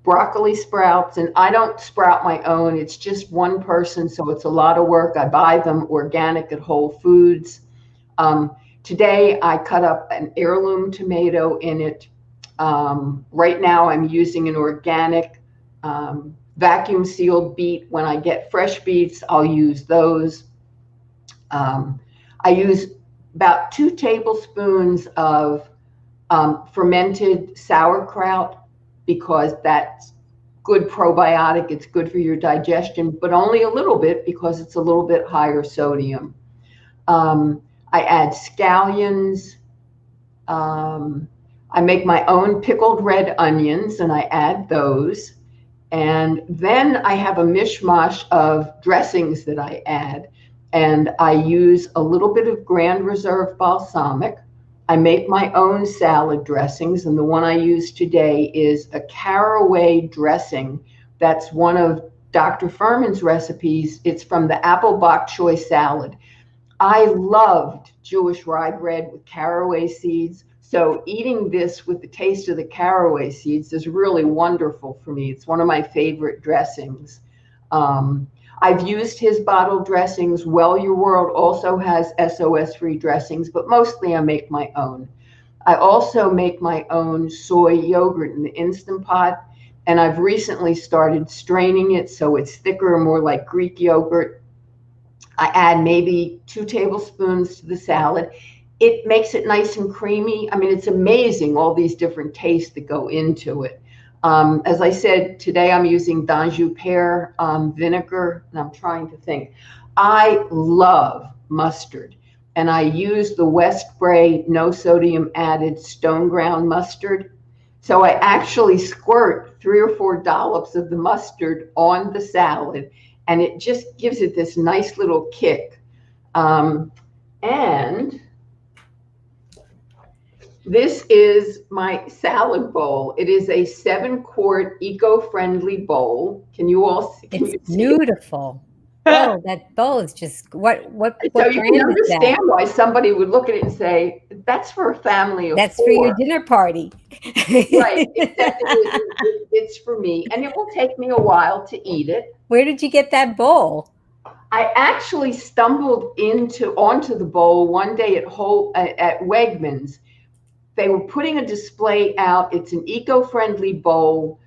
broccoli sprouts, and I don't sprout my own. It's just one person, so it's a lot of work. I buy them organic at Whole Foods. Today I cut up an heirloom tomato in it. Right now I'm using an organic vacuum sealed beet. When I get fresh beets, I'll use those. I use about 2 tablespoons of fermented sauerkraut, because that's good probiotic. It's good for your digestion, but only a little bit because it's a little bit higher sodium. I add scallions. I make my own pickled red onions and I add those. And then I have a mishmash of dressings that I add. And I use a little bit of Grand Reserve balsamic. I make my own salad dressings, and the one I use today is a caraway dressing. That's one of Dr. Furman's recipes. It's from the apple bok choy salad. I loved Jewish rye bread with caraway seeds. So eating this with the taste of the caraway seeds is really wonderful for me. It's one of my favorite dressings. I've used his bottled dressings. Well Your World also has SOS-free dressings, but mostly I make my own. I also make my own soy yogurt in the Instant Pot, and I've recently started straining it so it's thicker and more like Greek yogurt. I add maybe 2 tablespoons to the salad. It makes it nice and creamy. I mean, it's amazing all these different tastes that go into it. As I said, today I'm using Danjou pear vinegar, and I'm trying to think. I love mustard, and I use the West Bray no sodium added stone ground mustard. So I actually squirt 3 or 4 dollops of the mustard on the salad, and it just gives it this nice little kick. And this is my salad bowl. It is a 7-quart eco-friendly bowl. Can you all see? Can It's you see beautiful. it? Oh, that bowl is just what So you can brand is that? understand why somebody would look at it and say, that's for a family of That's for your 4. dinner party. Right, except it's for me, and it will take me a while to eat it. Where did you get that bowl? I actually stumbled onto the bowl one day at Wegmans. They were putting a display out. It's an eco-friendly bowl.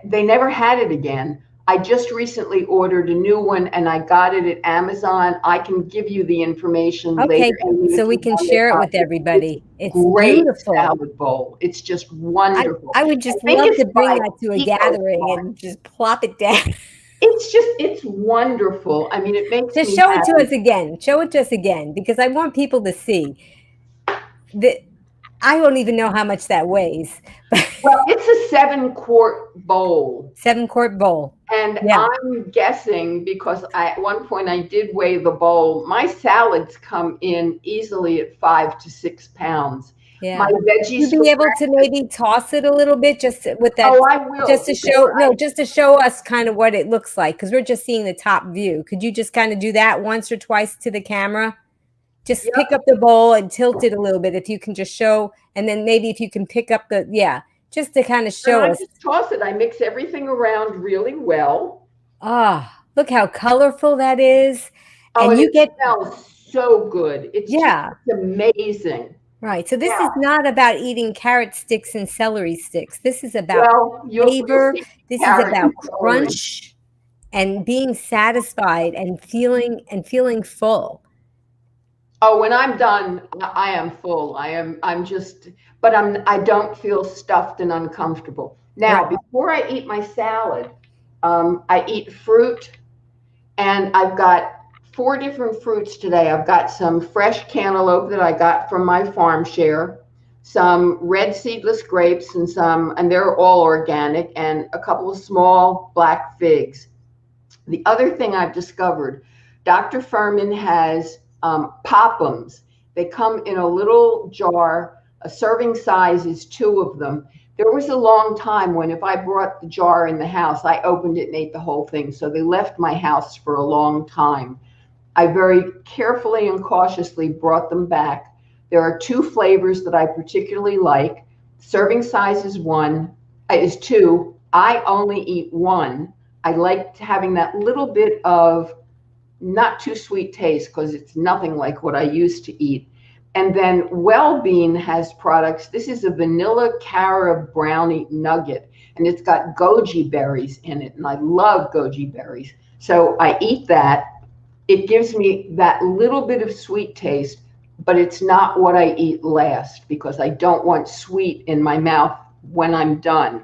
They never had it again. I just recently ordered a new one, and I got it at Amazon. I can give you the information Okay, later, Amy, so if we you can want it. share it with It's everybody. It's great beautiful. salad bowl. It's just wonderful. I would I just think love it's to bring by that to a gathering EcoSmart. and just plop it down. It's wonderful. I mean, it makes Just me show it to happy. us again. Show it to us again because I want people to see that I don't even know how much that weighs. Well, it's a 7-quart bowl. 7-quart bowl. And Yeah. I'm guessing, because at one point I did weigh the bowl, my salads come in easily at 5 to 6 pounds. My Yeah. veggies You'd for be able to breakfast. maybe toss it a little bit just with that, Oh, I will. just to show, no, just to show us kind of what it looks like because we're just seeing the top view. Could you just kind of do that once or twice to the camera? Just pick Yep. up the bowl and tilt it a little bit if you can just show, and then maybe if you can pick up the, yeah, just to kind of And show I us. just toss it. I mix everything around really well. Ah, look how colorful that is. Oh, And and you it get, smells so good. yeah, It's amazing. right. So this Yeah. is not about eating carrot sticks and celery sticks. This is about Well, you'll flavor. see This is carrot about and celery. crunch. and being satisfied and feeling full. Oh, when I'm done, I am full. I'm just, but I don't feel stuffed and uncomfortable. Right. Now, before I eat my salad, I eat fruit, and I've got four different fruits today. I've got some fresh cantaloupe that I got from my farm share, some red seedless grapes, and they're all organic, and a couple of small black figs. The other thing I've discovered, Dr. Furman has popums. They come in a little jar. A serving size is two of them. There was a long time when if I brought the jar in the house, I opened it and ate the whole thing. So they left my house for a long time. I very carefully and cautiously brought them back. There are two flavors that I particularly like. Serving size is two. I only eat one. I like having that little bit of not too sweet taste because it's nothing like what I used to eat. And then Wellbeing has products. This is a vanilla carob brownie nugget, and it's got goji berries in it, and I love goji berries. So I eat that. It gives me that little bit of sweet taste, but it's not what I eat last because I don't want sweet in my mouth when I'm done.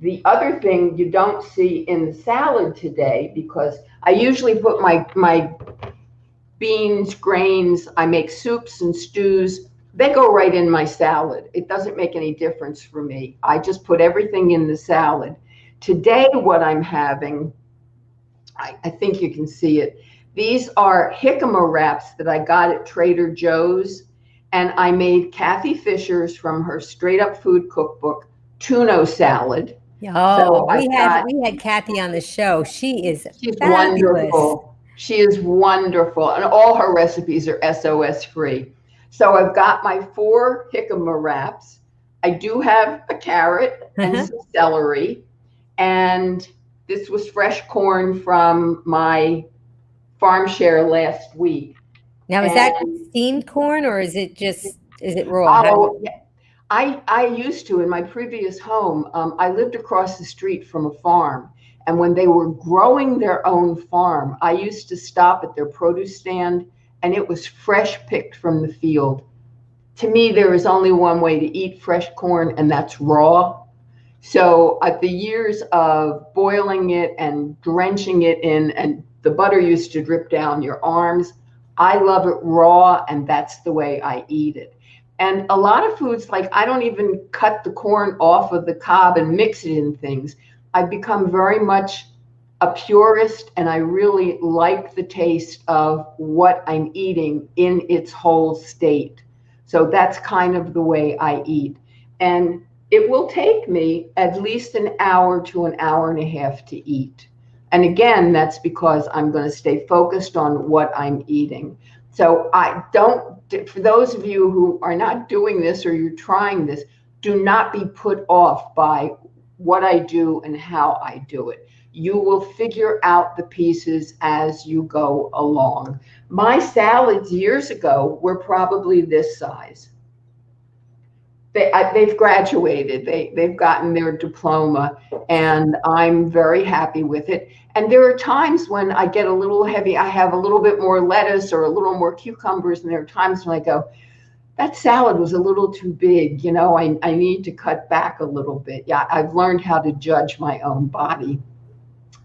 The other thing you don't see in the salad today, because I usually put my beans, grains, I make soups and stews, they go right in my salad. It doesn't make any difference for me. I just put everything in the salad. Today, what I'm having, I think you can see it. These are jicama wraps that I got at Trader Joe's, and I made Kathy Fisher's from her Straight Up Food Cookbook tuna salad. Oh, So I've got, we had Kathy on the show. She is she's fabulous. wonderful. She is wonderful, and all her recipes are SOS free. So I've got my four jicama wraps. I do have a carrot and some celery, and this was fresh corn from my farm share last week. Now, is that And steamed corn or is it just is it raw? How do you oh, I used to in my previous home. I lived across the street from a farm, and when they were growing their own farm, I used to stop at their produce stand, and it was fresh picked from the field. To me, there is only one way to eat fresh corn, and that's raw. So at the years of boiling it and drenching it in, and the butter used to drip down your arms, I love it raw, and that's the way I eat it. And a lot of foods, like I don't even cut the corn off of the cob and mix it in things. I've become very much a purist, and I really like the taste of what I'm eating in its whole state. So that's kind of the way I eat. And it will take me at least an hour to an hour and a half to eat. And again, that's because I'm going to stay focused on what I'm eating. So I don't, for those of you who are not doing this or you're trying this, do not be put off by what I do and how I do it. You will figure out the pieces as you go along. My salads years ago were probably this size. They've graduated. They've gotten their diploma, and I'm very happy with it. And there are times when I get a little heavy. I have a little bit more lettuce or a little more cucumbers, and there are times when I go, that salad was a little too big. I need to cut back a little bit. Yeah, I've learned how to judge my own body.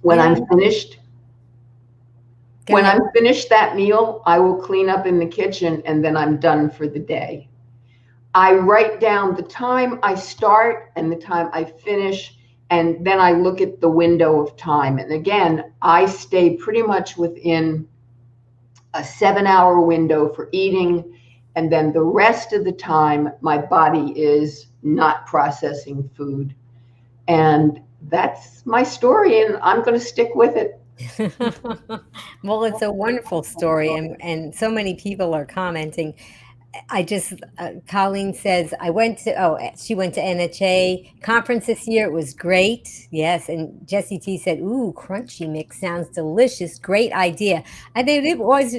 When you know, I'm finished, go when ahead. I'm finished that meal, I will clean up in the kitchen, and then I'm done for the day. I write down the time I start and the time I finish, and then I look at the window of time. And again, I stay pretty much within a 7 hour window for eating. And then the rest of the time, my body is not processing food. And that's my story, and I'm going to stick with it. Well, it's a wonderful story, and so many people are commenting. I just, Colleen says, she went to NHA conference this year. It was great. Yes. And Jessie T said, ooh, crunchy mix sounds delicious. Great idea. I think it was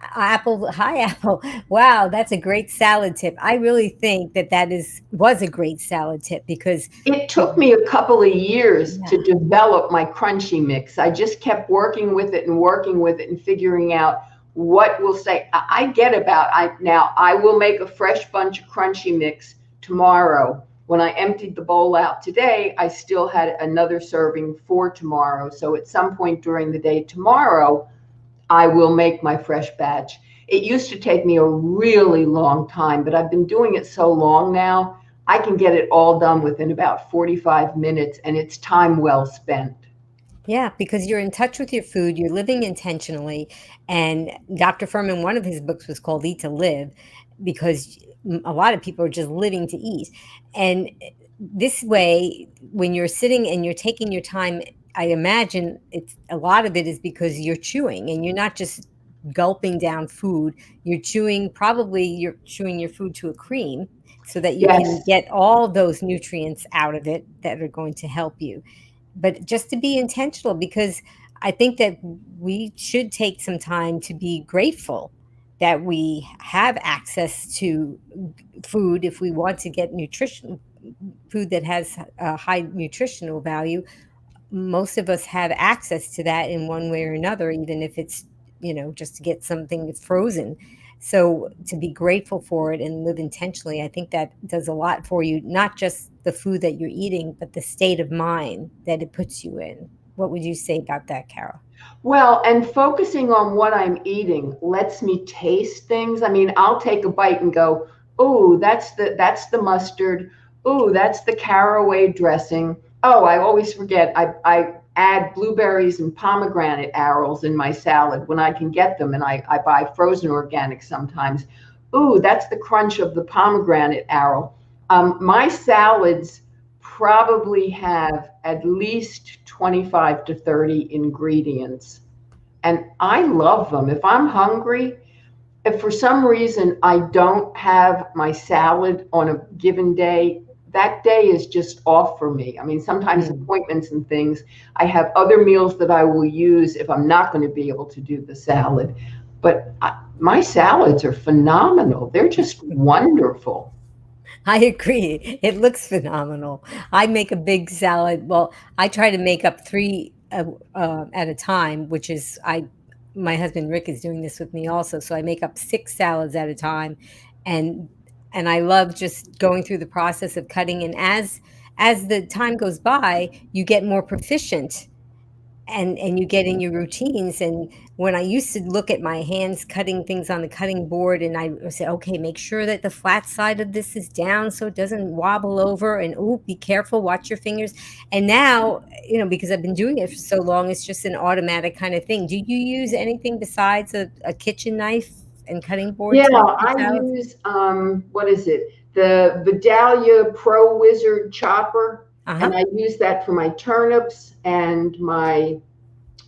Apple, hi Apple. Wow, that's a great salad tip. I really think that was a great salad tip because It it, took me a couple of years to yeah, develop my crunchy mix. I just kept working with it and working with it and figuring out what will say. I get about I now I will make a fresh bunch of crunchy mix tomorrow. When I emptied the bowl out today, I still had another serving for tomorrow. So at some point during the day tomorrow, I will make my fresh batch. It used to take me a really long time, but I've been doing it so long now, I can get it all done within about 45 minutes, and it's time well spent. yeah, because you're in touch with your food, you're living intentionally. And Dr. Furman, one of his books was called Eat to Live, because a lot of people are just living to eat. And this way, when you're sitting and you're taking your time, I imagine it's a lot of it is because you're chewing and you're not just gulping down food. You're chewing your food to a cream so that you can Yes. get all those nutrients out of it that are going to help you. But just to be intentional, because I think that we should take some time to be grateful that we have access to food if we want to get nutrition food that has a high nutritional value. Most of us have access to that in one way or another, even if it's, just to get something that's frozen. So to be grateful for it and live intentionally, I think that does a lot for you, not just the food that you're eating, but the state of mind that it puts you in. What would you say about that, Carol? Well, and focusing on what I'm eating lets me taste things. I mean, I'll take a bite and go, "Ooh, that's the mustard. Ooh, that's the caraway dressing." Oh, I always forget. I add blueberries and pomegranate arils in my salad when I can get them, and I buy frozen organic sometimes. Ooh, that's the crunch of the pomegranate aril. My salads probably have at least 25 to 30 ingredients. And I love them. If I'm hungry, if for some reason I don't have my salad on a given day, that day is just off for me. I mean, sometimes Mm. appointments and things, I have other meals that I will use if I'm not going to be able to do the salad. But my salads are phenomenal. They're just wonderful. I agree. It looks phenomenal. I make a big salad. Well, I try to make up three at a time, which is my husband Rick is doing this with me also. So I make up six salads at a time, and I love just going through the process of cutting. And as the time goes by, you get more proficient and you get in your routines. And when I used to look at my hands cutting things on the cutting board, and I would say, okay, make sure that the flat side of this is down so it doesn't wobble over, and oh, be careful, watch your fingers. And now, because I've been doing it for so long, it's just an automatic kind of thing. Do you use anything besides a kitchen knife and cutting board Yeah, to make your I salads? use what is it? The Vidalia Pro Wizard chopper, Uh-huh. and I use that for my turnips and my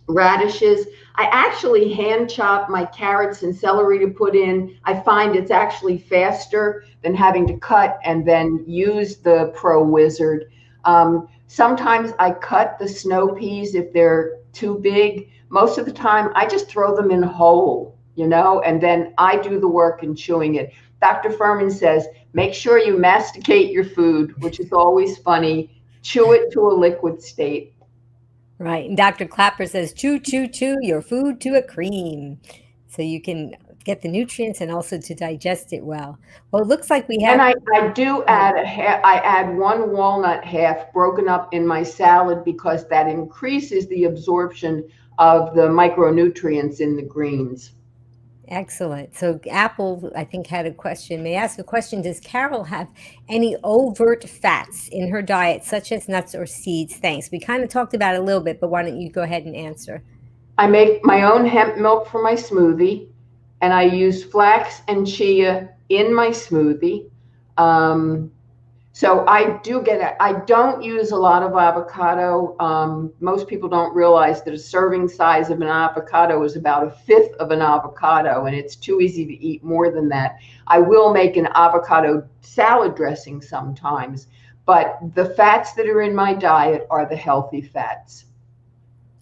radishes. I actually hand chop my carrots and celery to put in. I find it's actually faster than having to cut and then use the Pro Wizard. Sometimes I cut the snow peas if they're too big. Most of the time, I just throw them in whole, and then I do the work in chewing it. Dr. Furman says, make sure you masticate your food, which is always funny. Chew it to a liquid state. Right. And Dr. Clapper says, chew, chew, chew your food to a cream. So you can get the nutrients and also to digest it well. Well, it looks like we And have. I do Go ahead. add I add one walnut half broken up in my salad because that increases the absorption of the micronutrients in the greens. Excellent. So Apple, I think, had a question. May I ask a question? Does Carol have any overt fats in her diet, such as nuts or seeds? Thanks. We kind of talked about it a little bit, but why don't you go ahead and answer? I make my own hemp milk for my smoothie, and I use flax and chia in my smoothie. Um, So I do get it. I don't use a lot of avocado. Most people don't realize that a serving size of an avocado is about a fifth of an avocado, and it's too easy to eat more than that. I will make an avocado salad dressing sometimes, but the fats that are in my diet are the healthy fats.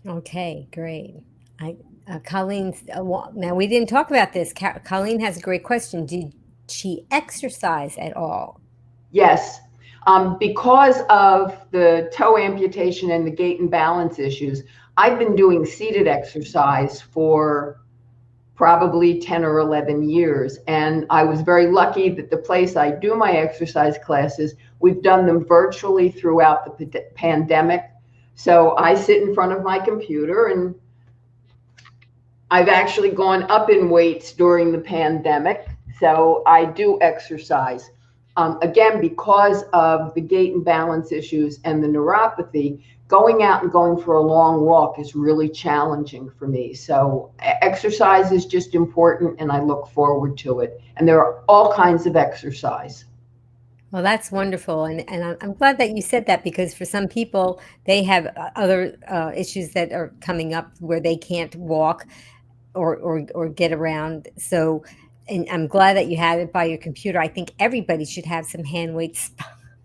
Okay, great. I Colleen's, now we didn't talk about this. Colleen has a great question. Did she exercise at all? Yes. Because of the toe amputation and the gait and balance issues, I've been doing seated exercise for probably 10 or 11 years. And I was very lucky that the place I do my exercise classes, we've done them virtually throughout the pandemic. So I sit in front of my computer, and I've actually gone up in weights during the pandemic. So I do exercise. Again, because of the gait and balance issues and the neuropathy, going out and going for a long walk is really challenging for me. So exercise is just important, and I look forward to it. And there are all kinds of exercise. Well, that's wonderful, and I'm glad that you said that, because for some people, they have other issues that are coming up where they can't walk or get around. So, and I'm glad that you have it by your computer. I think everybody should have some hand weights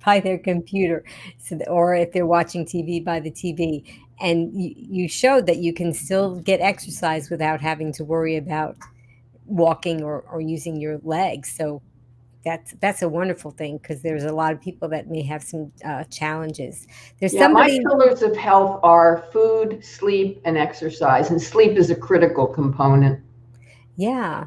by their computer, so that, or if they're watching TV, by the TV. And you showed that you can still get exercise without having to worry about walking or using your legs. So that's a wonderful thing, because there's a lot of people that may have some challenges. There's Yeah, my somebody, pillars of health are food, sleep, and exercise. And sleep is a critical component. yeah,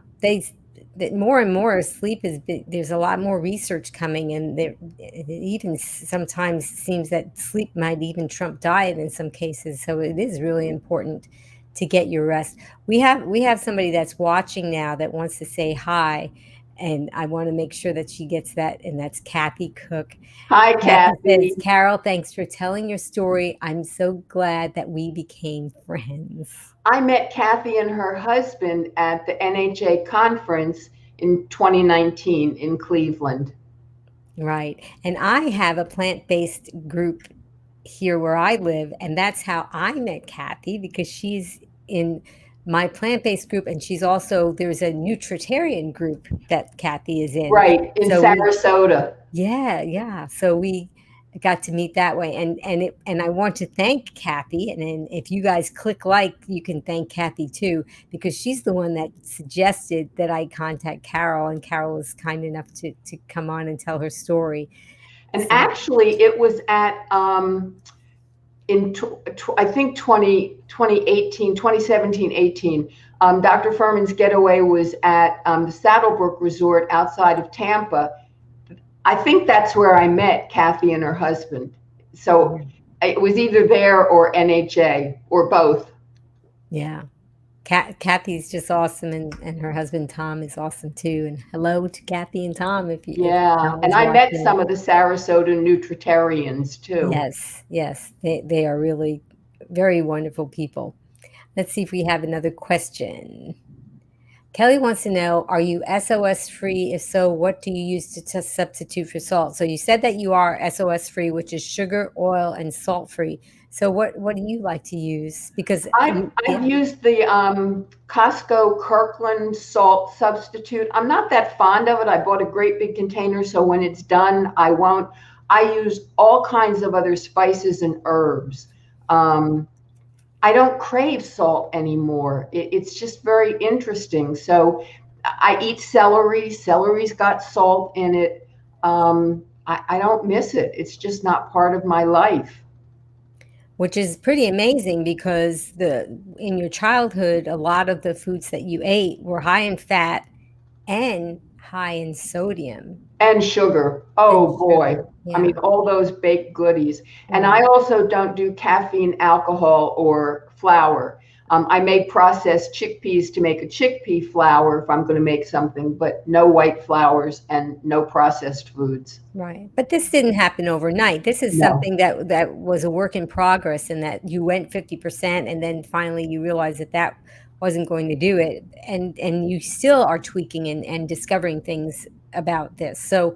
that more and more sleep is, there's a lot more research coming, and there it even sometimes seems that sleep might even trump diet in some cases. So it is really important to get your rest. We have somebody that's watching now that wants to say hi, and I want to make sure that she gets that, and that's Kathy Cook. Hi, Kathy Kathy. says, Carole, thanks for telling your story. I'm so glad that we became friends. I met Kathy and her husband at the NHA conference in 2019 in Cleveland. Right. And I have a plant-based group here where I live, and that's how I met Kathy, because she's in my plant-based group, and she's also, there's a nutritarian group that Kathy is in. Right, in So we, Sarasota. yeah, yeah. So we got to meet that way, and I want to thank Kathy, and then if you guys click like, you can thank Kathy too, because she's the one that suggested that I contact Carole, and Carole was kind enough to come on and tell her story. And So actually, it was at I think 2018, 2017, 18. Dr. Furman's getaway was at the Saddlebrook Resort outside of Tampa. I think that's where I met Kathy and her husband. So it was either there or NHA or both. yeah. Kathy's just awesome, and her husband Tom is awesome too. And hello to Kathy and Tom, if Yeah, Tom and is I met watching. some of the Sarasota nutritarians too. Yes, yes, they are really very wonderful people. Let's see if we have another question. Kelly wants to know, are you SOS free? If so, what do you use to substitute for salt? So you said that you are SOS free, which is sugar, oil, and salt free. So what do you like to use? Because I've, you, I've yeah, used the Costco Kirkland salt substitute. I'm not that fond of it. I bought a great big container, so when it's done, I won't. I use all kinds of other spices and herbs. Um, I don't crave salt anymore. It's just very interesting. So I eat celery. Celery's got salt in it. I don't miss it. It's just not part of my life. which is pretty amazing, because the in your childhood, a lot of the foods that you ate were high in fat and high in sodium And sugar. and Oh boy. sugar. I mean, Yeah, all those baked goodies. And I right. also don't do caffeine, alcohol, or flour. I make processed chickpeas to make a chickpea flour if I'm going to make something, but no white flours and no processed foods. Right. But this didn't happen overnight. This is No. something that was a work in progress, and that you went 50%, and then finally you realized that that wasn't going to do it. And you still are tweaking and discovering things about this. So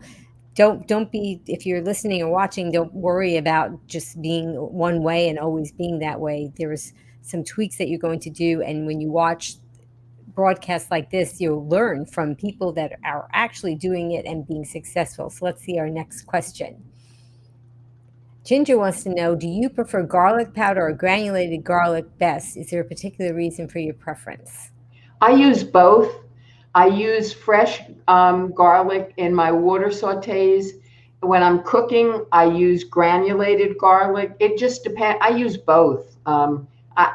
don't be, if you're listening or watching, don't worry about just being one way and always being that way. There's some tweaks that you're going to do, and when you watch broadcasts like this, you'll learn from people that are actually doing it and being successful. So let's see our next question. Ginger wants to know, do you prefer garlic powder or granulated garlic best? Is there a particular reason for your preference? I use both. I use fresh garlic in my water sautés. When I'm cooking, I use granulated garlic. It just depends. I use both.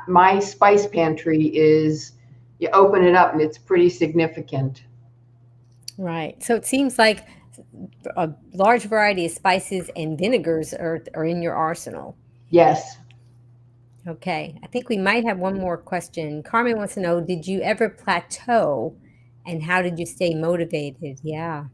My spice pantry is, you open it up and it's pretty significant. Right. So it seems like a large variety of spices and vinegars are in your arsenal. Yes. Okay. I think we might have one more question. Carmen wants to know, did you ever plateau and how did you stay motivated? Yeah.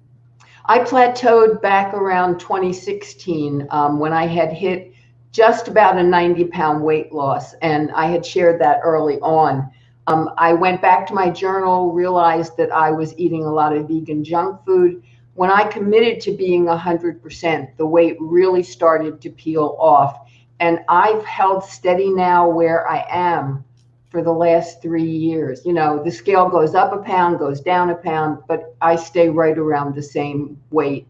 I plateaued back around 2016 when I had hit just about a 90-pound weight loss, and I had shared that early on. I went back to my journal, realized that I was eating a lot of vegan junk food. When I committed to being 100%, the weight really started to peel off. And I've held steady now where I am for the last 3 years. You know, the scale goes up a pound, goes down a pound, but I stay right around the same weight.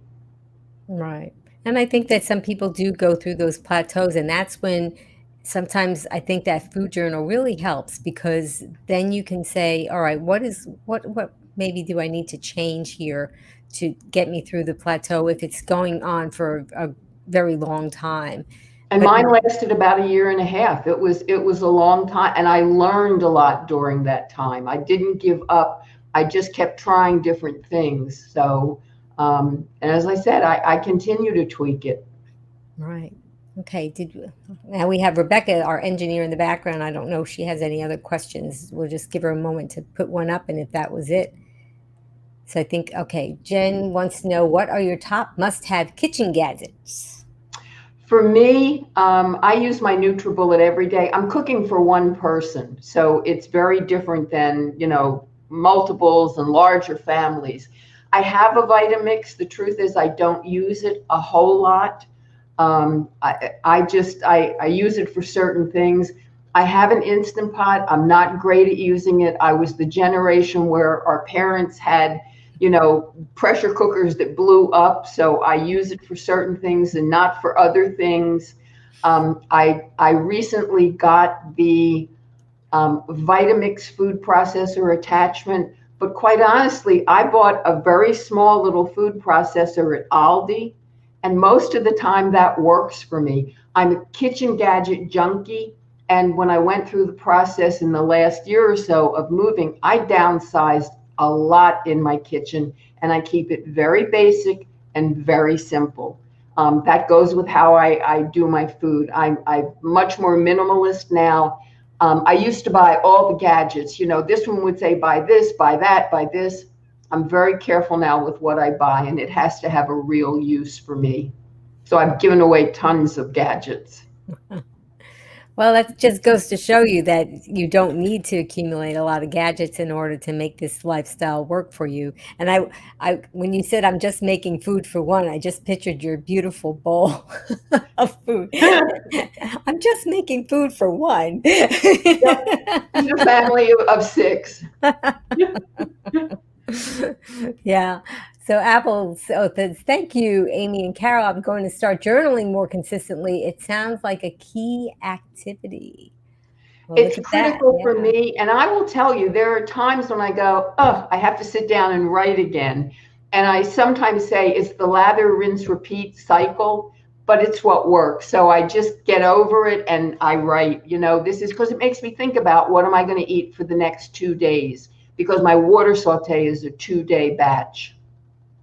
Right. And I think that some people do go through those plateaus, and that's when sometimes I think that food journal really helps because then you can say, all right, what maybe do I need to change here to get me through the plateau if it's going on for a very long time. And But mine lasted about a year and a half. It was a long time, and I learned a lot during that time. I didn't give up. I just kept trying different things. So, and as I said, I continue to tweak it. right. Okay. Now we have Rebecca, our engineer in the background. I don't know if she has any other questions. We'll just give her a moment to put one up, and if that was it. So I think, okay, Jen wants to know, what are your top must-have kitchen gadgets? For me, I use my NutriBullet every day. I'm cooking for one person, so it's very different than, multiples and larger families. I have a Vitamix. The truth is, I don't use it a whole lot. I use it for certain things. I have an Instant Pot. I'm not great at using it. I was the generation where our parents had, pressure cookers that blew up. So I use it for certain things and not for other things. I recently got the Vitamix food processor attachment, but quite honestly, I bought a very small little food processor at Aldi, and most of the time that works for me. I'm a kitchen gadget junkie. And when I went through the process in the last year or so of moving, I downsized a lot in my kitchen, and I keep it very basic and very simple. That goes with how I do my food. I'm much more minimalist now. I used to buy all the gadgets. This one would say, buy this, buy that, buy this. I'm very careful now with what I buy, and it has to have a real use for me. So I've given away tons of gadgets. Well, that just goes to show you that you don't need to accumulate a lot of gadgets in order to make this lifestyle work for you. And when you said I'm just making food for one, I just pictured your beautiful bowl of food. I'm just making food for one. Yep. Feed a family of six. Yeah. So thank you, Amy and Carol. I'm going to start journaling more consistently. It sounds like a key activity. Well, look It's at that. critical for Yeah. me. And I will tell you, there are times when I go, oh, I have to sit down and write again. And I sometimes say it's the lather, rinse, repeat cycle, but it's what works. So I just get over it and I write. This is because it makes me think about what am I going to eat for the next 2 days, because my water saute is a 2-day batch.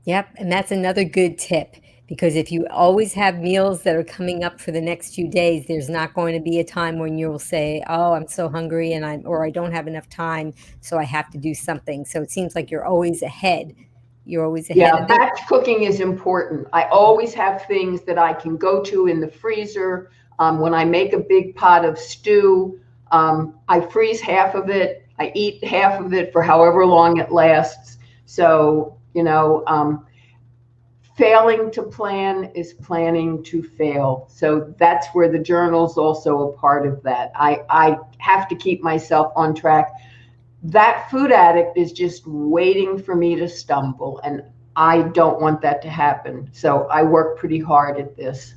Yep. And that's another good tip because if you always have meals that are coming up for the next few days, there's not going to be a time when you'll say, oh, I'm so hungry or I don't have enough time, so I have to do something. So it seems like you're always ahead. You're always ahead Yeah, of it. batch cooking is important. I always have things that I can go to in the freezer. When I make a big pot of stew, I freeze half of it. I eat half of it for however long it lasts. So, failing to plan is planning to fail. So that's where the journal's also a part of that. I have to keep myself on track. That food addict is just waiting for me to stumble, and I don't want that to happen. So I work pretty hard at this.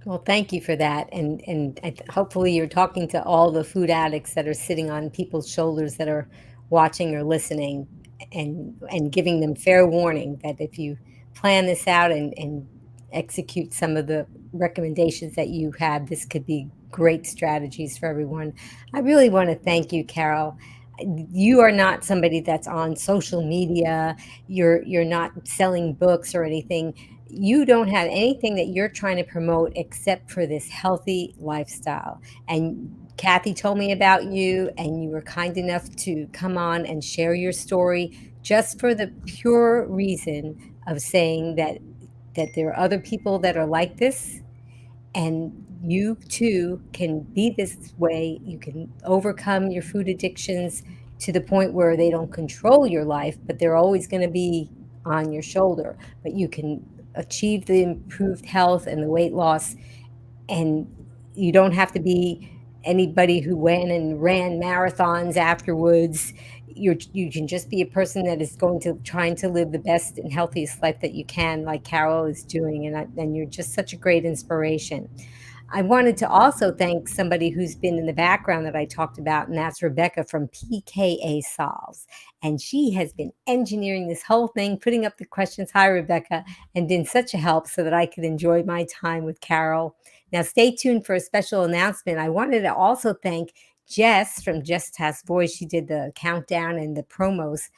Well, thank you for that, and hopefully you're talking to all the food addicts that are sitting on people's shoulders that are watching or listening, and giving them fair warning that if you plan this out and execute some of the recommendations that you have, this could be great strategies for everyone. I really want to thank you, Carol. You are not somebody that's on social media. You're not selling books or anything. You don't have anything that you're trying to promote except for this healthy lifestyle. And Kathy told me about you, and you were kind enough to come on and share your story just for the pure reason of saying that there are other people that are like this, and you too can be this way. You can overcome your food addictions to the point where they don't control your life, but they're always going to be on your shoulder. But you can achieve the improved health and the weight loss, and you don't have to be anybody who went and ran marathons afterwards. You can just be a person that is going to trying to live the best and healthiest life that you can, like Carol is doing, and you're just such a great inspiration. I wanted to also thank somebody who's been in the background that I talked about, and that's Rebecca from PKA Solves. And she has been engineering this whole thing, putting up the questions. Hi, Rebecca, and been such a help so that I could enjoy my time with Carol. Now, stay tuned for a special announcement. I wanted to also thank Jess from Just Has Voice. She did the countdown and the promos,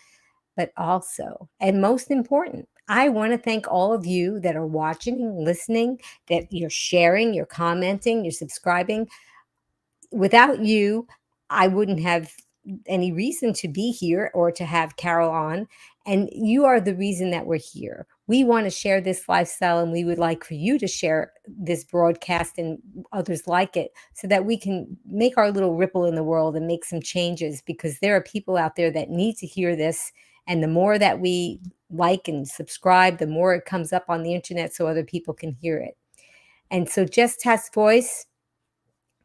but also, and most important, I want to thank all of you that are watching, listening, that you're sharing, you're commenting, you're subscribing. Without you, I wouldn't have any reason to be here or to have Carol on. And you are the reason that we're here. We want to share this lifestyle, and we would like for you to share this broadcast and others like it so that we can make our little ripple in the world and make some changes, because there are people out there that need to hear this. And the more that we like and subscribe, the more it comes up on the internet so other people can hear it. And so, Just Test Voice,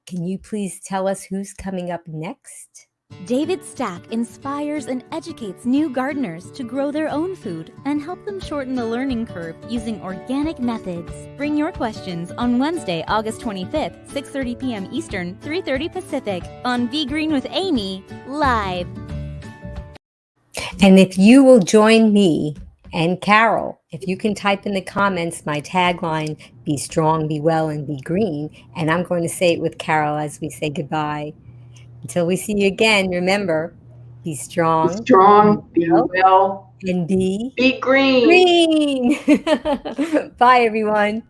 can you please tell us who's coming up next? David Stack inspires and educates new gardeners to grow their own food and help them shorten the learning curve using organic methods. Bring your questions on Wednesday, August 25th, 6:30 p.m. Eastern, 3:30 Pacific on Be Green with Amy, live. And if you will join me and Carol, if you can type in the comments my tagline, be strong, be well, and be green, and I'm going to say it with Carol as we say goodbye. Until we see you again, remember, be Be strong, be strong, be well, well, and be be green. green. Bye, everyone.